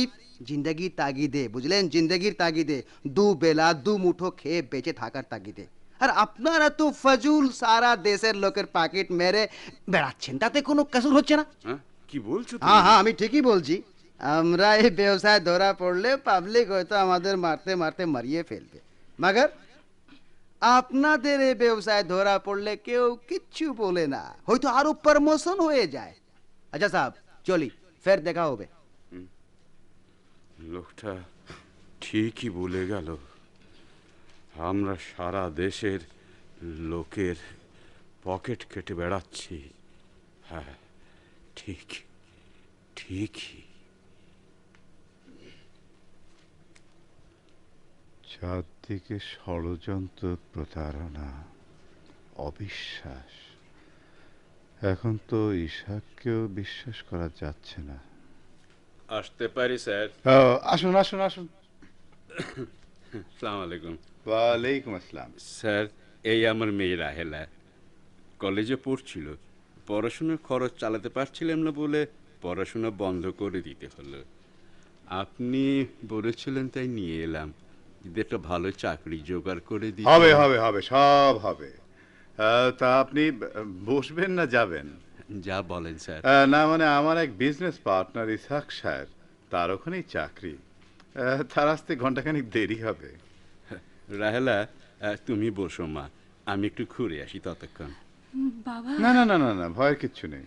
জিন্দগি তাগিদে, বুঝলেন? জিন্দগির তাগিদে, দু বেলা দু মুঠো খেয়ে বেঁচে থাকার তাগিদে। আর আপনারা তো ফজুল সারা দেশের লোকের পাকেট মেরে বেড়াচ্ছেন, তাতে কোনো কসুর হচ্ছে না। কি বলছো? হ্যাঁ হ্যাঁ, আমি ঠিকই বলছি। আমরা এই ব্যবসায় ধরা পড়লে পাবলিক হয়তো আমাদের মারতে মারতে মারিয়ে ফেলবে, মগর আপনাদের এই ব্যবসায় ধরা পড়লে কেউ কিচ্ছু বলে না, হয়তো আরো প্রমোশন হয়ে যায়। আচ্ছা সাহেব, চলি, ফের দেখা হবে। লোকটা ঠিকই বলে গেল, আমরা সারা দেশের লোকের পকেট কেটে বেড়াচ্ছি। হ্যাঁ, ঠিক ঠিকই। চারদিকে ষড়যন্ত্র, প্রতারণা, অবিশ্বাস। এখন তো ইশাককেও বিশ্বাস করা যাচ্ছে না। আসতে পারি স্যার? আসুন আসুন আসুন। আসসালামু আলাইকুম। ওয়ালাইকুম আসসালাম। স্যার, এই আমার মেয়ে রাহেলা কলেজে পড়ছিল, পড়াশোনার খরচ চালাতে পারছিলাম না বলে পড়াশোনা বন্ধ করে দিতে হলো। আপনি বলেছিলেন তাই নিয়ে এলাম, যদি একটা ভালো চাকরি জোগাড় করে দিই। হবে হবে হবে, সব হবে। তা আপনি বসবেন না যাবেন? যা বলেন স্যার। না মানে আমার এক বিজনেস পার্টনার ইসাক সাহেব, তার ওখানেই চাকরি, তার আসতে ঘন্টাখানিক দেরি হবে। রাহেলা, তুমি বসো মা, আমি একটু ঘুরে আসি ততক্ষণ। বাবা। না না না না না, ভয়ের কিচ্ছু নেই।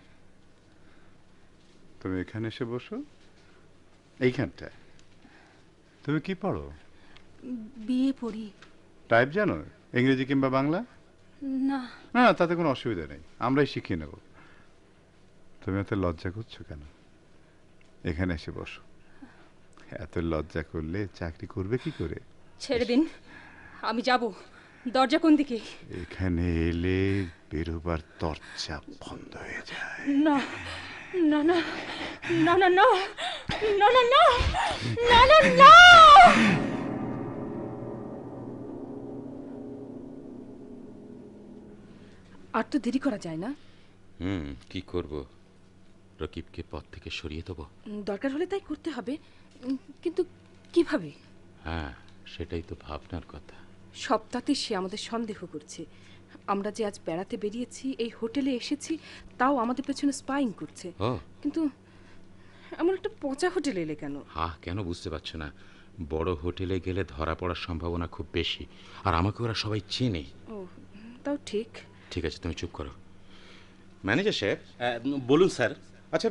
তুমি এখানে এসে বসো, এইখানটায়। তুমি কি পড়ো? বিয়ে পড়ি। টাইপ জানো, ইংরেজি কিংবা বাংলা? না না না, তাতে কোনো অসুবিধা নেই, আমরাই শিখিয়ে নেব। তুমি এত লজ্জা করছো কেন? এখানে এসে বসো। এত লজ্জা করলে চাকরি করবে কি করে? ছেড়ে দিন, আমি যাব। দরজা কোন দিকে? এখানে এলে বেরোবার দরজা বন্ধ হয়ে যায়। না না না না না না না না না না না না। আর তো দেরি করা যায় না। কি করব? রকিবকে পথ থেকে সরিয়ে দেবো? দরকার হলে তাই করতে হবে, কিন্তু কিভাবে? হ্যাঁ, সেটাই তো ভাবনার কথা। সপ্তাহে সে আমাদের সন্দেহ করছে। আমরা যে আজ বেড়াতে বেরিয়েছি, এই হোটেলে এসেছি, তাও আমাদের পেছনে স্পাইং করছে। কিন্তু এমন একটা পচা হোটেলে এলে কেন? কেন বুঝতে পারছো না? বড় হোটেলে গেলে ধরা পড়ার সম্ভাবনা খুব বেশি, আর আমাকে ওরা সবাই চেনে। ও, তাও ঠিক। ঠিক আছে, তুমি চুপ করো। ম্যানেজার সাহেব। বলুন স্যার। আচ্ছা,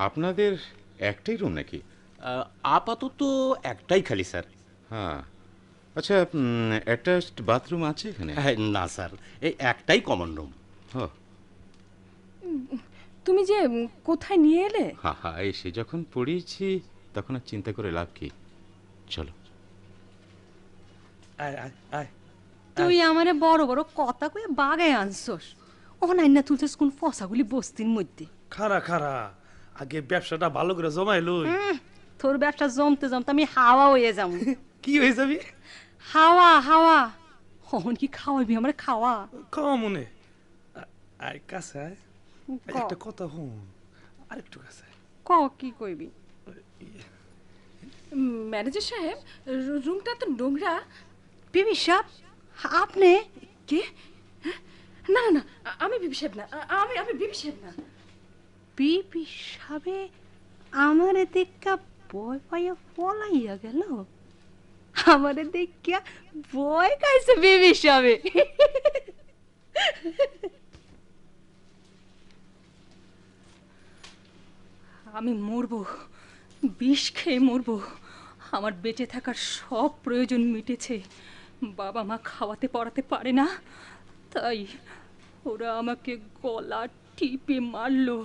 আপনাদের একটাই রুম নাকি? আপাতত একটাই খালি স্যার। হ্যাঁ, আচ্ছা, অ্যাটাচড বাথরুম আছে এখানে? না স্যার, এই একটাই কমন রুম। তুমি যে কোথায় নিয়ে এলে? এসে যখন পড়িয়েছি তখন আর চিন্তা করে লাভ কি? চলো। তুই আমারে বড় বড় কথা কয়ে বাগায় আনছস, অনাই না তুলছিস কোন ফসাগুলি বস্তির মধ্যে। খারা খারা, আগে ব্যবসাটা ভালো করে জমাই লই। তোর ব্যবসা জমতে জমতে আমি হাওয়া হয়ে যাবো। কি হয়ে যাবি? হাওয়া হাওয়া। হন কি খাওয়াবি আমার? খাওয়া খাওয়া মনে। আয় কাছে আয়, একটা কথা হন, আরেকটু কাছে ক। কি কইবি? ম্যানেজার সাহেব, রুমটা তো নোংরা। বিবি সাহেব, আপনি কে? না না না, আমি বিবি সাহেব না, আমি বিবি সাহেব না। বিবি সাহেবে আমারে দেখা ভয় পাইয়া পলাইয়া গেল, আমারে দেখা ভয় খাইছে বেবি সবে। আমি মরবো, বিষ খেয়ে মরবো। আমার বেঁচে থাকার সব প্রয়োজন মিটেছে। বাবা মা খাওয়াতে পড়াতে পারে না, তাই ওরা আমাকে গলা টিপে মারলো।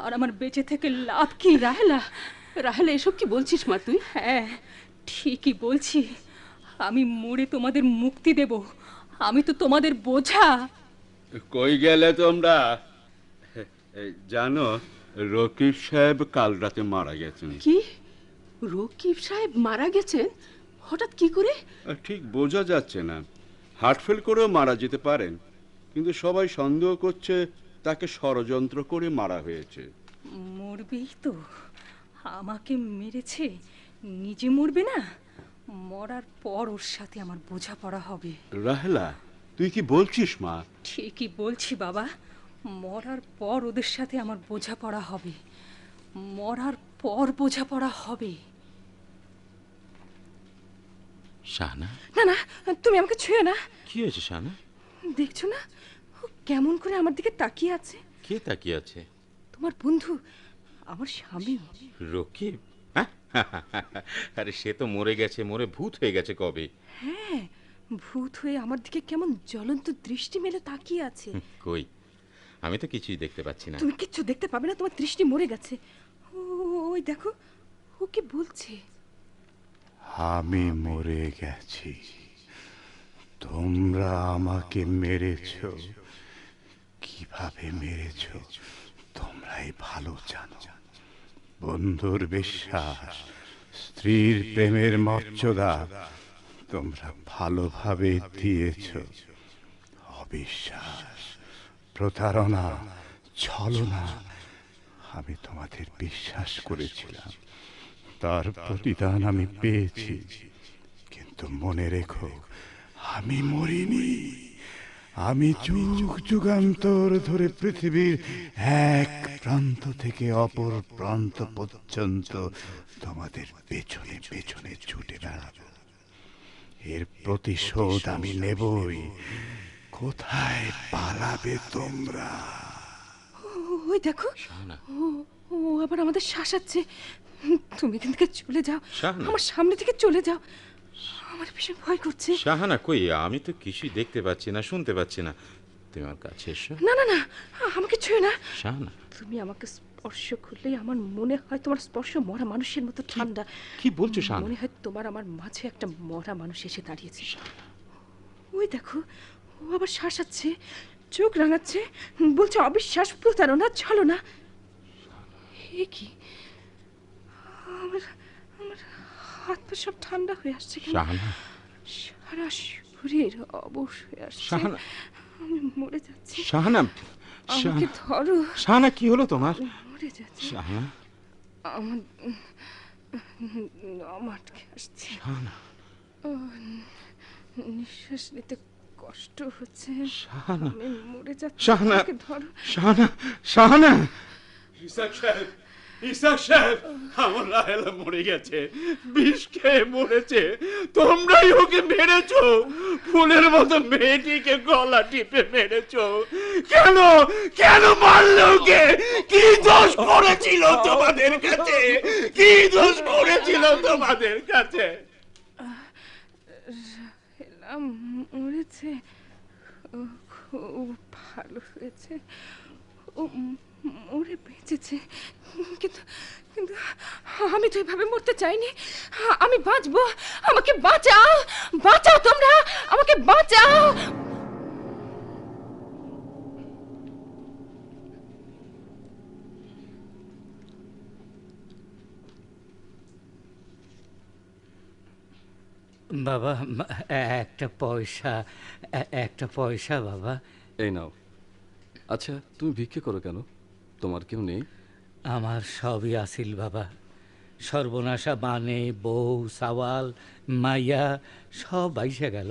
আর আমার বেঁচে থেকে লাভ কি? রাহেলা, রাহেলা, এসব কি বলছিস মা তুই? হ্যাঁ, ঠিকই বলছি। আমি মরে তোমাদের মুক্তি দেব। আমি তো তোমাদের বোঝা। কই গেলে তোমরা? জানো, রকিব সাহেব কাল রাতে মারা গেছেন। কি? রকিব সাহেব মারা গেছেন? হঠাৎ কি করে? ঠিক বোঝা যাচ্ছে না। হার্ট ফেল করেও মারা যেতে পারেন, কিন্তু সবাই সন্দেহ করছে তাকে ষড়যন্ত্র করে মারা হয়েছে। মরবেই তো, আমাকে মেরেছে, নিজে মরবে না? মরার পর ওর সাথে আমার বোঝাপড়া হবে। রাহেলা, তুই কি বলছিস মা? ঠিকই বলছি বাবা, মরার পর ওদের সাথে আমার বোঝাপড়া হবে। মরার পর বোঝাপড়া হবে। শাহানা, না না, তুমি আমাকে ছুঁয়ো না। কি হয়েছে শাহানা? দেখছো না ও কেমন করে আমার দিকে তাকিয়ে আছে? কে তাকিয়ে আছে? তোমার বন্ধু, আমার স্বামী। রকিব? হ্যাঁ? আরে সে তো মরে গেছে, মরে ভূত হয়ে গেছে কবে। হ্যাঁ, ভূত হয়ে আমার দিকে কেমন জ্বলন্ত দৃষ্টি মেলে তাকিয়ে আছে। কই, আমি তো কিছুই দেখতে পাচ্ছি না। তুমি কিচ্ছু দেখতে পাবে না, তোমার দৃষ্টি মরে গেছে। ওই দেখো, ও কি বলছে? আমি মরে গেছি, তোমরা আমাকে মেরেছ। কিভাবে মেরেছ তোমরাই ভালো জানো। বন্ধুর বিশ্বাস, স্ত্রীর প্রেমের মর্যাদা তোমরা ভালোভাবে দিয়েছ। অবিশ্বাস, প্রতারণা, ছলনা, আমি তোমাদের বিশ্বাস করেছিলাম, তার প্রতিদান আমি পেয়েছি। কিন্তু মনে রেখো, আমি মরিনি। আমি যুগ যুগান্তর ধরে পৃথিবীর এক প্রান্ত থেকে অপর প্রান্ত পর্যন্ত তোমাদের পেছনে পেছনে ছুটে বেড়াবো। এর প্রতিশোধ আমি নেবই। কোথায় পালাবে তোমরা? ওই দেখো, ও আবার আমাদের শাসাচ্ছে। তুমি এখান থেকে চলে যাও, আমার সামনে থেকে চলে যাও। আমার ভীষণ ভয় করছে। শাহানা, কই, আমি তো কিছুই দেখতে পাচ্ছি না, শুনতে পাচ্ছি না। তুমি আমার কাছে এসো। না না না, আমাকে ছুঁয়ো না। শাহানা, তুমি আমাকে স্পর্শ করলেই আমার মনে হয় তোমার স্পর্শ মরা মানুষের মতো ঠান্ডা। কি বলছো শাহানা? মনে হয় তোমার আমার মাঝে একটা মরা মানুষ এসে দাঁড়িয়েছে। ওই দেখো, ও আবার শাসাচ্ছে, চোখ রাঙাচ্ছে, বলছে অবিশ্বাস, প্রতারণা, ছলনা। এ কি? আমার আমার হাত পা সব ঠান্ডা হয়ে আসছে কেন? সারা শরীর অবশ হয়ে আসছে। আমি মরে যাচ্ছি। শাহানা, আমাকে ধরো। শাহানা, কি হলো তোমার? মরে যাচ্ছি। শাহানা, আমার আটকে আসছে। শাহানা, নিঃশ্বাস নিতে কষ্ট হচ্ছে। শাহানা, আমি মরে যাচ্ছি। শাহানা, আমাকে ধরো। শাহানা, শাহানা। ইসাক সাহেব, ইসাক সাহেব, আমার রাহেলা মরে গেছে, বিষ খেয়ে মরেছে। তোমরাই ওকে মেরেছো, ফুলের মতো মেয়েটিকে গলা টিপে মেরেছো। কেন কেন মারলে ওকে? কি দোষ করেছিল তোমাদের কাছে? কি দোষ করেছিল তোমাদের কাছে? রাহেলা মরেছে, ও খুব ভালো হয়েছে। ও মরে বেঁচেছে, কিন্তু কিন্তু আমি তো এভাবে মরতে চাইনি। আমি বাঁচবো, আমাকে বাঁচাও, বাঁচাও তোমরা, আমাকে বাঁচাও। বাবা, একটা পয়সা, একটা পয়সা বাবা। এই নাও। আচ্ছা, তুমি ভিক্ষে করো কেন? তোমার কেউ নেই? আমার সবই আসিল বাবা। সর্বনাশা মানে বউ, সাওয়াল, মাইয়া সব আইসা গেল।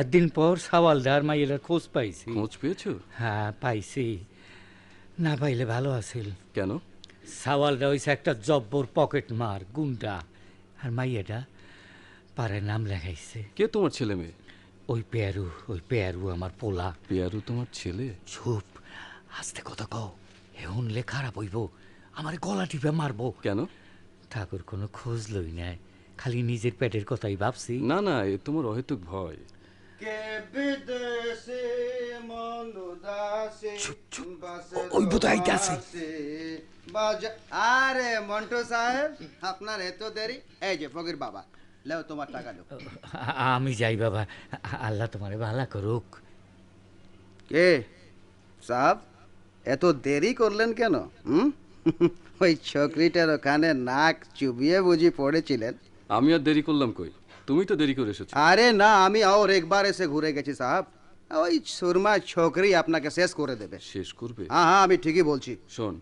একদিন পর সাওয়ালদার মাইয়ার খোঁজ পাইছি। খোঁজ পেয়েছো? হ্যাঁ, পাইছি। না পাইলে ভালো আছিল। কেন? সাওয়ালটা হইছে একটা জব্বর পকেট মার গুন্ডা, আর মাইয়াটা পারে নাম লেখাইছে। কে তোমার ছেলে মেয়ে? ওই পেয়ারু আমার পোলা। পেয়ারু তোমার ছেলে? চুপ, আস্তে কথা কও, হে শুনলে খারাপ হইব, আমার গলা টিপে মারবো। কেন? ঠাকুর কোনো খোঁজ লই নাই, খালি নিজের পেটের কথাই ভাবছি। না না, এ তোমার অহেতুক ভয়। ওই বোধ আইতে আছে। আরে মন্টু সাহেব, আপনার এত দেরি? এই যে ফকির বাবা, লেও তোমার টাকা লো। আমি যাই বাবা, আল্লাহ তোমারে ভালো করুক। কে সাহেব, এত দেরি করলেন কেন? ওই ছোকরিটার ওখানে নাক চুবিয়ে বুঝি পড়েছিলেন? আমি আর দেরি করলাম কই, তুমি তো দেরি করে এসেছো। আরে না, আমি আর একবার এসে ঘুরে গেছি সাহেব। ওই সুরমা ছোকরি আপনাকে শেষ করে দেবে। শেষ করবে? হ্যাঁ হ্যাঁ, আমি ঠিকই বলছি। শোন,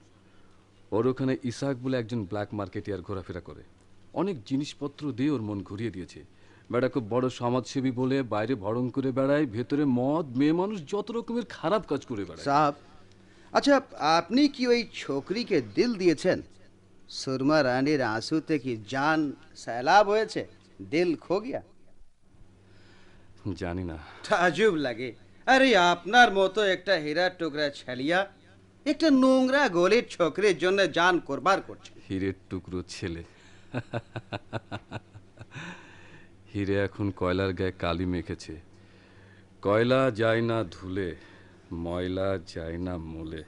ওর ওখানে ইসাক বলে একজন ব্ল্যাক মার্কেটিয়ার ঘোরাফেরা করে, অনেক জিনিসপত্র দিয়ে ওর মন ঘুরিয়ে দিয়েছে। বেটা খুব বড় সমাজসেবী বলে বাইরে ভড়ং করে বেড়ায়, ভেতরে মদ, মেয়ে মানুষ, যত রকমের খারাপ কাজ করে বেড়ায়। সাহেব, আচ্ছা আপনি কি ওই ছোকরিকে দিল দিয়েছেন? সুরমা রানীর আঁসুতে কি জান সैलाब হয়েছে, দিল খো গিয়া? জানি না। তাজুব লাগে, আরে আপনার মতো একটা হীরার টুকরা ছেলিয়া একটা নোংরা গলির ছোকরির জন্য জান কোরবান করছে। হীরের টুকরো ছেলে। হীরে এখন কয়লার গায়ে কালি মেখেছে। কয়লা যায় না ধুলে, ময়লা যায় না মূলে।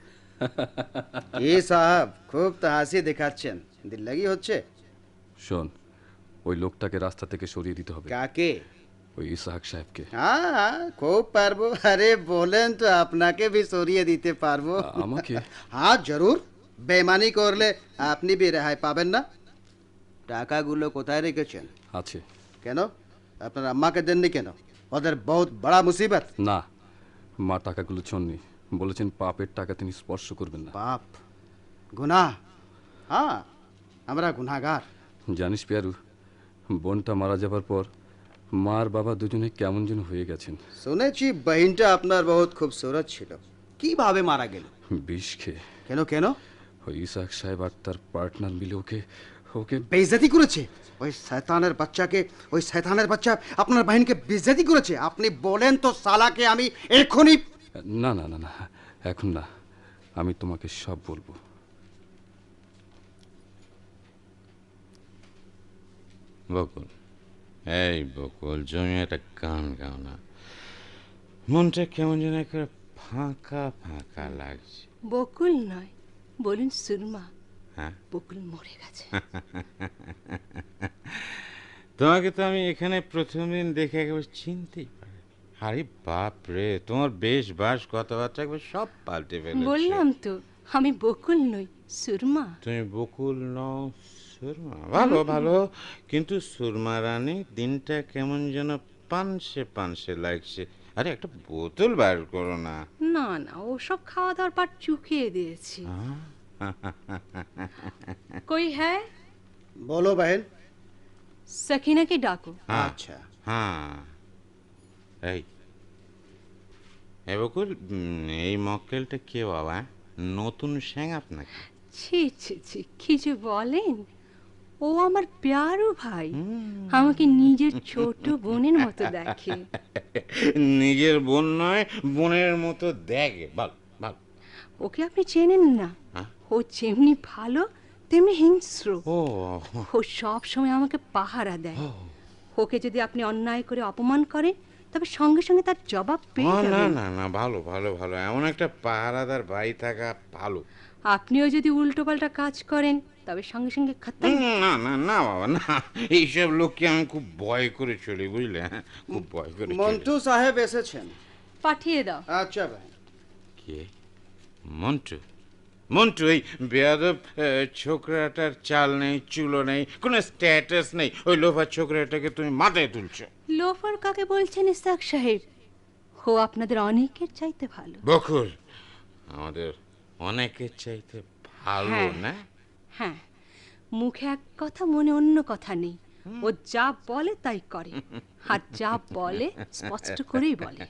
কি সাহেব, খুব তো হাসি দেখাচ্ছেন, দিল লাগি হচ্ছে। শোন, ওই লোকটাকে রাস্তা থেকে সরিয়ে দিতে হবে। কাকে? ওই ইসাহাক সাহেবকে। হ্যাঁ খুব পারবো। আরে বলেন তো, আপনাকে भी সরিয়ে দিতে পারবো। আমাকে? হ্যাঁ জরুর, বেমানি করলে আপনি भी রেহাই পাবেন না। টাকাগুলো কোথায় রেখেছেন? আছে। কেন আপনার আম্মাকে দেননি কেন? ওদের বহুত বড় মুসিবত। না, মা টাকাগুলো ছোননি, বলেছেন পাপের টাকা তিনি স্পর্শ করবেন না। পাপ, গুনাহ? হ্যাঁ, আমরা গুনাহগার। জানিস পেয়ারু, বোনটা মারা যাবার পর মার বাবা দুজনে কেমন যেন হয়ে গেছেন। শুনেছি বহিনটা আপনার বহুত খুবসুরত ছিল, কিভাবে মারা গেল? বিষ খেয়ে। কেন কেন? ওই ইসাহাক সাহেব আর তার পার্টনার মিলে ওকে ওকে বেইজ্জতি করেছে। ওই শয়তানের বাচ্চাকে, ওই শয়তানের বাচ্চা আপনার বাহিনীকে বেইজ্জতি করেছে। আপনি বলেন তো সালাকে আমি এখনই। না না না না, এখন না, আমি তোমাকে সব বলবো। বকুল, এই বকুল, জমি একটা গান গাও না, মনটা কেমন যেন একটা ফাঁকা ফাঁকা লাগছে। বকুল নয়, বলুন সুরমা। হ্যাঁ, বকুল মরে গেছে। তোমাকে তো আমি এখানে প্রথম দিন দেখে একেবারে চিনতেই পারি। আরে বাপ রে, তোমার বেশ বাস কথাবার্তা একবার সব পাল্টে ফেলেছে। বললাম তো আমি বকুল নই, সুরমা। তুমি বকুল নও, সুরমা। ভালো ভালো, কিন্তু সুরমা রানী দিনটা কেমন যেন পানসে পানসে লাগছে। আরে একটা বোতল বার করো না। না না, ওসব খাওয়া দাওয়ার পাট চুকিয়ে দিয়েছি। कोई है? बोलो बहन। सकीना की डाको। আচ্ছা। হ্যাঁ, এই বকুল, এই মক্কেলটা কে বাবা? নতুন শ্যাং আপনাকে? ছি ছি ছি, কি যে বলেন, ও আমার প্যারু ভাই, আমাকে নিজের ছোট বোনের মতো দেখে। নিজের বোন নয়, বোনের মতো দেখে। ভালো ভালো। ওকে আপনি চেনেন না, ও যেমনি ভালো তেমনি হিংস্র। ও সব সময় আমাকে পাহারা দেয়। ওকে যদি আপনি অন্যায় করে অপমান করেন, তবে সঙ্গে সঙ্গে তার জবাব পেয়ে না যাবেন। না না, ভালো ভালো ভালো, এমন একটা পাহারাদার ভাই থাকা ভালো। আপনিও যদি উল্টোপাল্টা কাজ করেন, তবে সঙ্গে সঙ্গে খতম। না না না বাবা, না, এইসব লোককে আমি খুব ভয় করে চলি, বুঝলে? খুব ভয় করে চলি। মন্টু সাহেব এসেছেন। পাঠিয়ে দাও। আচ্ছা ভাই। কে? মন্টু? মন্টু এই বেয়াদব ছোকরাটার চাল নেই, চুলো নেই, কোনো স্ট্যাটাস নেই, ওই লোফার ছোকরাটাকে তুমি মাথায় তুলছো। লোফার কাকে বলছেন ইসাক সাহেব? ও আপনাদের অনেকের চাইতে ভালো। বকুল, আমাদের অনেকের চাইতে ভালো না? হ্যাঁ, মুখে এক কথা মনে অন্য কথা নেই। ও যা বলে তাই করে, আর যা বলে স্পষ্ট করেই বলে।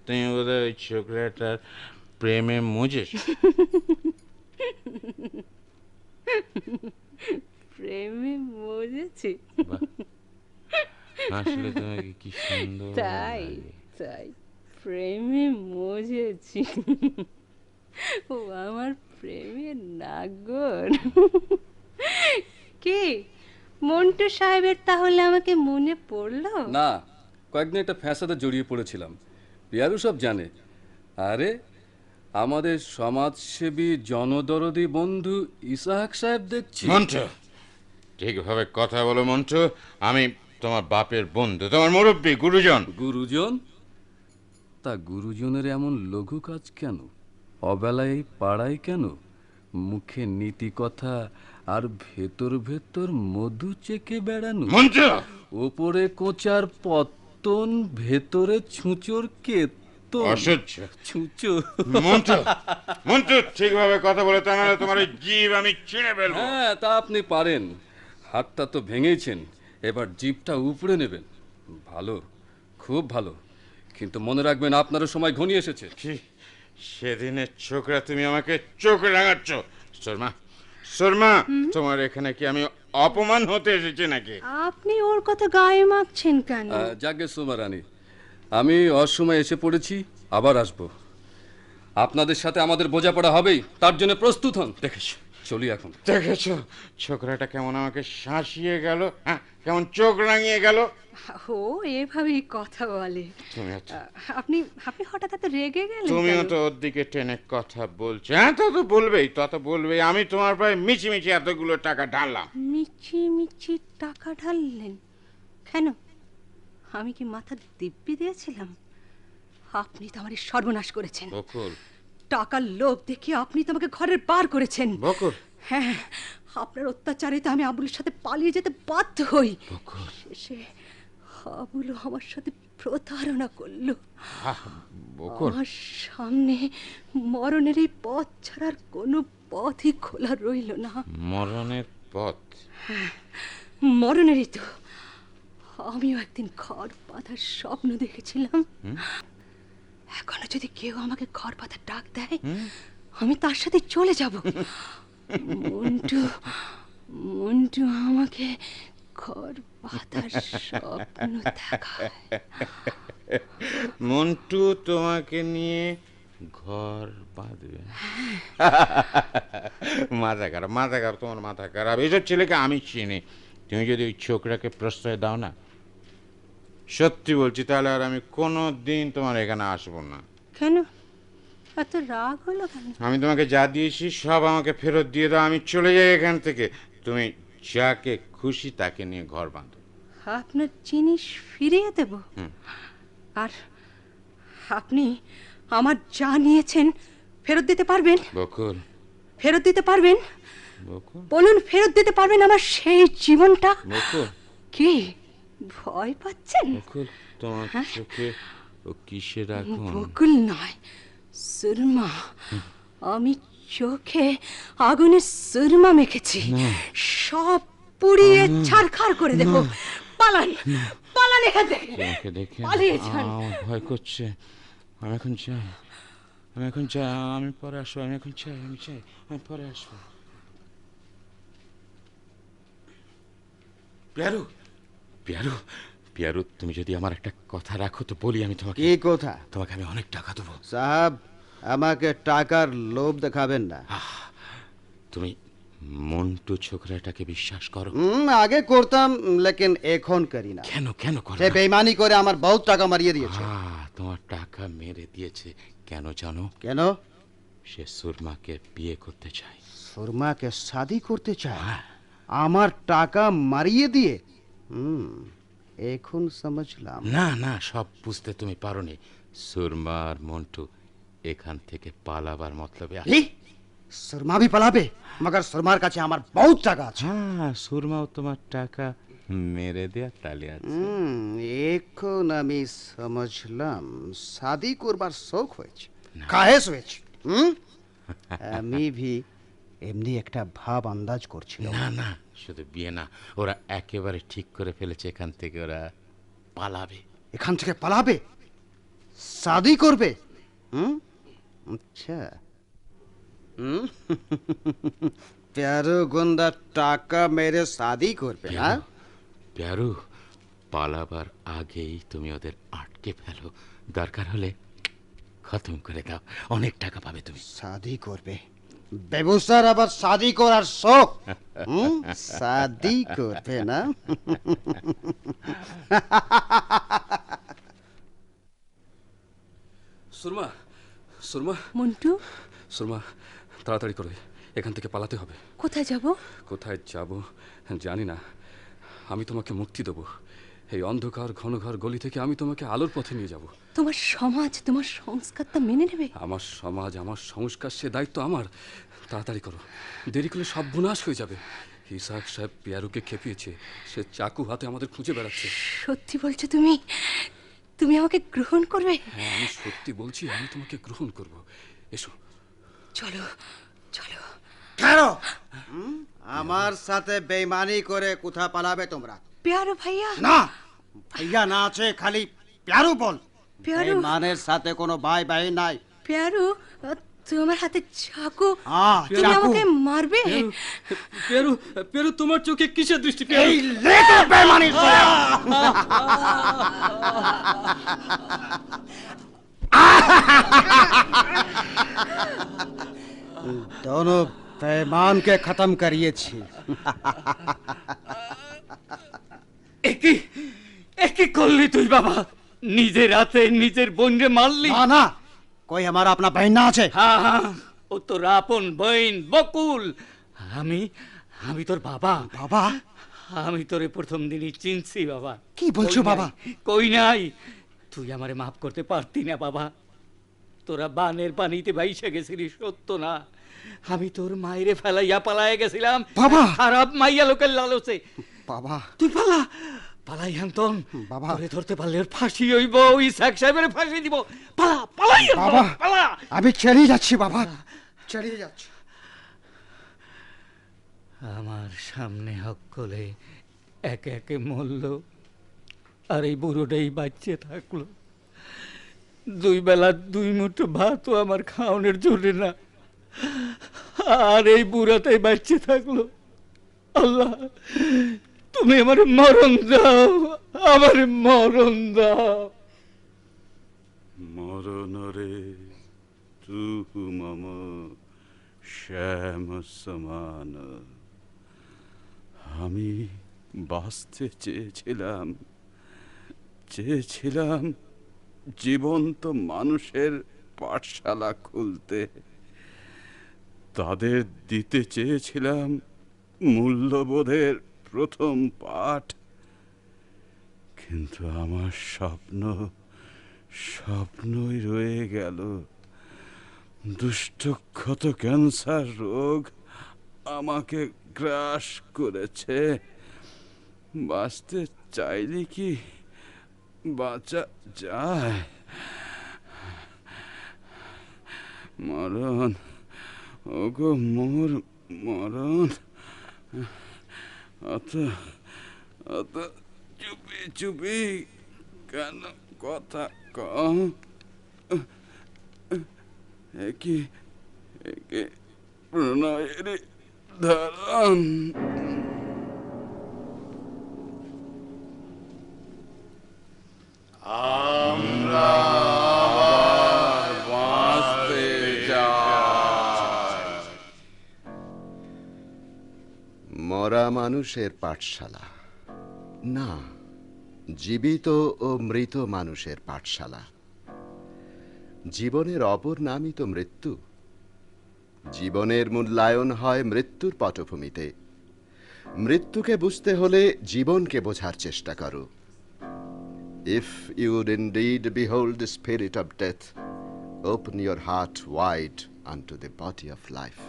তুমি বোধহয় ওই ছোকরাটার প্রেমে মজেছ। প্রেমে মজেছি। আসলে তোমাকে কি সুন্দর তাই লাগে। তাই প্রেমে মজেছি। ও আমার প্রেমের নাগর। কি মন্টু সাহেবের তাহলে আমাকে মনে পড়লো? না, কয়েকদিন একটা ফ্যাসাদে জড়িয়ে পড়েছিলাম, পিয়ারু সব জানে। আরে আমাদের সমাজসেবী জনদরদি বন্ধু ইসাহাক সাহেব দেখছি। মন্টু, ঠিকভাবে কথা বলো মন্টু। আমি তোমার বাপের বন্ধু, তোমার মুরব্বী, গুরুজন। গুরুজন? তা গুরুজনের এমন লঘু কাজ কেন? অবেলায় এই পাড়ায় কেন? মুখে নীতি কথা আর ভেতর ভেতর মধু চেকে বেড়ানো। মন্টু! ওপরে কোচার পত্তন, ভেতরে ছুঁচোর কেতন। অসহ্য। ছুঁচো। মন্টু, মন্টু, ঠিকভাবে কথা বলে, তা নাহলে তোমার এই জিভ আমি ছিঁড়ে ফেলবো। হ্যাঁ, তা আপনি পারেন। হাতটা তো ভেঙেছেন, এবার জিভটা উপড়ে নেবেন। ভালো, খুব ভালো। কিন্তু মনে রাখবেন, আপনারও সময় ঘনিয়ে এসেছে। সেদিনের ছোকরা, তুমি আমাকে চোখ রাঙাচ্ছ। শর্মা, শর্মা, তোমার এখানে কি আমি অপমান হতে এসেছি নাকি? আপনি ওর কথা গায়ে মাখছেন কেন? যাকে সুমারানি, আমি অসময় এসে পড়েছি, আবার আসব। আপনাদের সাথে আমাদের বোঝাপড়া হবেই, তার জন্য প্রস্তুত হন। দেখেছ, চলি এখন। দেখেছো ছোকরাটা কেমন আমাকে শাসিয়ে গেল, হ্যাঁ, কেমন চোখ রাঙিয়ে গেল। ও এভাবেই কথা বলে। তুমি আপনি আপনি হঠাৎ এত রেগে গেলেন? তুমিও তো ওর দিকে টেনে কথা বলছো। হ্যাঁ, তা তো বলবেই, তা তো বলবেই। আমি তোমার প্রায় মিছি মিছি এতগুলো টাকা ঢাললাম। মিছি মিছি টাকা ঢাললেন কেন? আমি কি মাথা দিব্যি দিয়েছিলাম? আপনি তো আমার সর্বনাশ করেছেন। বকুল, টাকার লোভ দেখে আপনি তো আমাকে ঘরের বার করেছেন। বকুল, হ্যাঁ, আপনার অত্যাচারে তো আমি আবুলের সাথে পালিয়ে যেতে বাধ্য হই। শেষে আবুলও আমার সাথে প্রতারণা করলো। আমার সামনে মরণের এই পথ ছাড়ার কোনো পথই খোলা রইল না। মরণের পথ? হ্যাঁ, মরণেরই তো। আমিও একদিন ঘর বাঁধার স্বপ্ন দেখেছিলাম। এখনো যদি কেউ আমাকে ঘর বাঁধার ডাক দেয়, আমি তার সাথে চলে যাব। মন্টু, মন্টু আমাকে ঘর বাঁধার স্বপ্ন দেখায়। মন্টু তোমাকে নিয়ে ঘর বাঁধবে? মাথা খারাপ, মাথা খারাপ, তোমার মাথা খারাপ। এইসব ছেলেকে আমি চিনি। তুমি যদি ওই ছোকরাকে প্রশ্রয় দাও না, সত্যি বলছি, তাহলে আর আমি কোনো দিন তোমার এখানে আসবো না। কেন এত রাগ হলো কেন? আমি তোমাকে যা দিয়েছি সব আমাকে ফেরত দিয়ে দাও, আমি চলে যাই এখান থেকে। তুমি যাকে খুশি তাকে নিয়ে ঘর বাঁধো। আপনার জিনিস ফিরিয়ে দেব? আর আপনি আমার যা নিয়েছেন ফেরত দিতে পারবেন? বকুল, ফেরত দিতে পারবেন? বকুল, বলুন, ফেরত দিতে পারবেন আমার সেই জীবনটা? বকুল, কি ভয় পাচ্ছেন? বকুল, তোমার চোখে ও কিসের আগুন? বকুল নয়, সুরমা। আমি চোখে আগুনের সুরমা মেখেছি। সব পুড়িয়ে ছারখার করে দেব। পালান, পালান এখান থেকে। তোমাকে দেখে পালিয়ে যান। আমার ভয় করছে। আমি এখন চাই, আমি এখন চাই, আমি পরে আসবো। আমি এখন চাই, আমি চাই, আমি পরে আসবো। পিয়ারু, পিয়ারু, পিয়ারু, তুমি যদি আমার একটা কথা রাখো তো বলি। আমি তোমাকে কি কথা? তোমাকে আমি অনেক টাকা দেবো। সাহেব, আমাকে টাকার লোভ দেখাবেন না। তুমি মন্টু ছোকরাটাকে বিশ্বাস করো? আগে করতাম, লেকিন এখন করি না। কেন কেন করো? সে বেইমানি করে আমার বহুত টাকা মারিয়ে দিয়েছে। তোমার টাকা মেরে দিয়েছে কেন জানো? কেন? সে সুরমাকে বিয়ে করতে চায়। সুরমাকে শাদি করতে চায়? আমার টাকা মারিয়ে দিয়ে? এখন সমঝলাম। না না, সব বুঝতে তুমি পারোনি। সুরমা আর মন্টু এখান থেকে পালাবার মতলবে আছে। সুরমা भी পালাবে? মগর সুরমার কাছে আমার বহুত টাকা আছে। হ্যাঁ, সুরমাও তোমার টাকা মেরে দেয়া তালে আছে। এখন আমি সমঝলাম শাদি করবার শখ হয়েছে, কাহেস হয়েছে। আমি ভি এমনি একটা ভাব আন্দাজ করছিলাম। না না, শুধু বিয়ে না, ওরা একেবারে ঠিক করে ফেলেছে, এখান থেকে ওরা পালাবে। এখান থেকে পালাবে? শাদি করবে? আচ্ছা, प्यारो गुंडा টাকা মেরে শাদি করবে না? প্যারু, পালাবার আগেই তুমি ওদের আটকে ফেলো, দরকার হলে খতম করে দাও, অনেক টাকা পাবে তুমি। শাদি করবে? ব্যবসার আবার শাদি করার শখ? শাদি করবে না? সুরমা, সুরমা, মন্টু, সুরমা, তাড়াতাড়ি করে এখান থেকে পালাতে হবে। কোথায় যাব? কোথায় যাব জানি না। আমি তোমাকে মুক্তি দেবো। এই অন্ধকার ঘনঘর গলি থেকে আমি তোমাকে আলোর পথে নিয়ে যাব। তোমার সমাজ, তোমার সংস্কারটা মেনে নেবে? আমার সমাজ, আমার সংস্কার, সে দায়িত্ব আমার। তাড়াতাড়ি করো, দেরি করলে সব বুনাশ হয়ে যাবে। ইসাক সাহেব পিয়ারুকে খেপিয়েছে, সে চাকু হাতে আমাদের খুঁজে বেড়াচ্ছে। সত্যি বলছো তুমি? তুমি আমাকে গ্রহণ করবে? হ্যাঁ, আমি সত্যি বলছি, আমি তোমাকে গ্রহণ করব। এসো, চলো চলো। কেন আমার সাথে বেইমানি করে কোথা পালাবে তোমরা? প্যারো ভাইয়া। না, ভাইয়া না আছে, খালি প্যারু বল। প্যারু, বেইমানের সাথে কোনো ভাই ভাই নাই। প্যারু, তোমার হাতে চাকু, তুমি চাকু। আমাকে মারবে? পেরু, পেরু, তোমার চোখে কিসের দৃষ্টি? এই লেখো বেইমানি করে। दोनों बेईमान के खत्म करिएছি। একই করলি তুই বাবা? নিজের হাতে নিজের বোনকে মারলি? না না, कोई हमारा अपना बहन ना আছে। হ্যাঁ হ্যাঁ, ও তোর আপন বইন বকুল। আমি আমি তোর বাবা। বাবা? আমি তোরে প্রথম দিনই চিনছি বাবা। কি বলছো বাবা? কই নাই, তুই আমারে মাফ করতে পারতি না বাবা? তোরা বানের পানিতে ভাইসা গেছিলি, সত্য না? আমি তোর মায়েরে ফেলাইয়া পালাইয়া গেছিলাম বাবা। খারাপ মাইয়া লোকের লালসে। বাবা তুই পালা, পালাই হান্তন। বাবা তোরে ধরতে পারলে ওর ফাঁসি হইব, ইসাক সাহেবের ফাঁসি দিব। পালা, পালাই বাবা, পালা। আমি চলে যাচ্ছি বাবা, চলে যাচ্ছি। আমার সামনে হকলে একে একে মরল, আর এই বুড়োটাই বাচ্চে থাকলো। দুই বেলা দুই মুঠো ভাতও আমার খাওয়ানোর জন্য না, আর এই বুড়াটাই বাচ্চে থাকলো। আল্লাহ, তুমি আমার মরণ দাও, আমার মরণ দাও। মরণ রে তু মম শ্যাম সমান। আমি বাঁচতে চেয়েছিলাম জীবন্ত মানুষের পাঠশালা খুলতে, তাদের দিতে চেয়েছিলাম মূল্যবোধের প্রথম পাঠ। কিন্তু আমার স্বপ্নই রয়ে গেল। দুষ্টক্ষত ক্যান্সার রোগ আমাকে গ্রাস করেছে। বাঁচতে চাইলে কি বাঁচা যায়? মরণ, ওগো মোর মরণ, অত চুপি চুপি কেন কথা কম? একে প্রণয়ের ধারণ। আমরা বাঁচতে চাই। মরা মানুষের পাঠশালা না, জীবিত ও মৃত মানুষের পাঠশালা। জীবনের অপর নামই তো মৃত্যু। জীবনের মূল্যায়ন হয় মৃত্যুর পটভূমিতে। মৃত্যুকে বুঝতে হলে জীবনকে বোঝার চেষ্টা করো। If you would indeed behold the spirit of death, open your heart wide unto the body of life.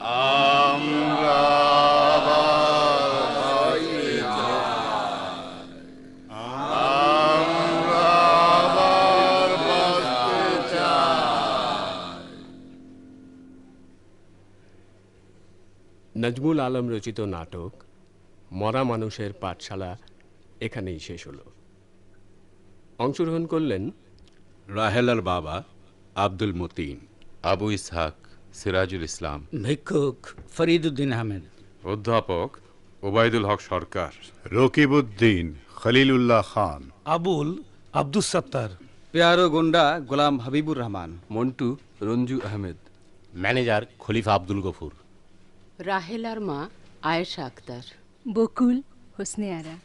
আমরা বাঁচতে চাই। আমরা বাঁচতে চাই। নজমুল আলম রচিত নাটক মরা মানুষের পাঠশালা এখানেই শেষ হলো। অংশগ্রহণ করলেন রাহেলার বাবা আব্দুল মতিন, আবু ইসহাক সিরাজুল ইসলাম, ভিক্ষুক ফরিদুদ্দিন আহমেদ, অধ্যাপক ওবায়দুল হক সরকার, রকিবউদ্দিন খলিলুল্লাহ খান, আবুল আব্দুস সাত্তার, পেয়ারো গুন্ডা গোলাম হাবিবুর রহমান, মন্টু রঞ্জু আহমেদ, ম্যানেজার খলিফা আব্দুল গফুর, রাহেলার মা আয়েশা আক্তার, বকুল হোসনে আরা,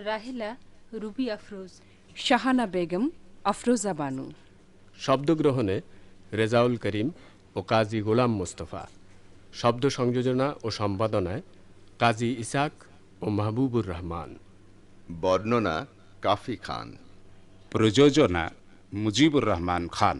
রাহেলা রুবি আফরোজ, শাহানা বেগম, আফরোজা বানু। শব্দগ্রহণে রেজাউল করিম ও কাজী গোলাম মোস্তফা। শব্দ সংযোজনা ও সম্পাদনায় কাজী ইসাক ও মাহবুবুর রহমান। বর্ণনা কাফি খান। প্রযোজনা মুজিবুর রহমান খান।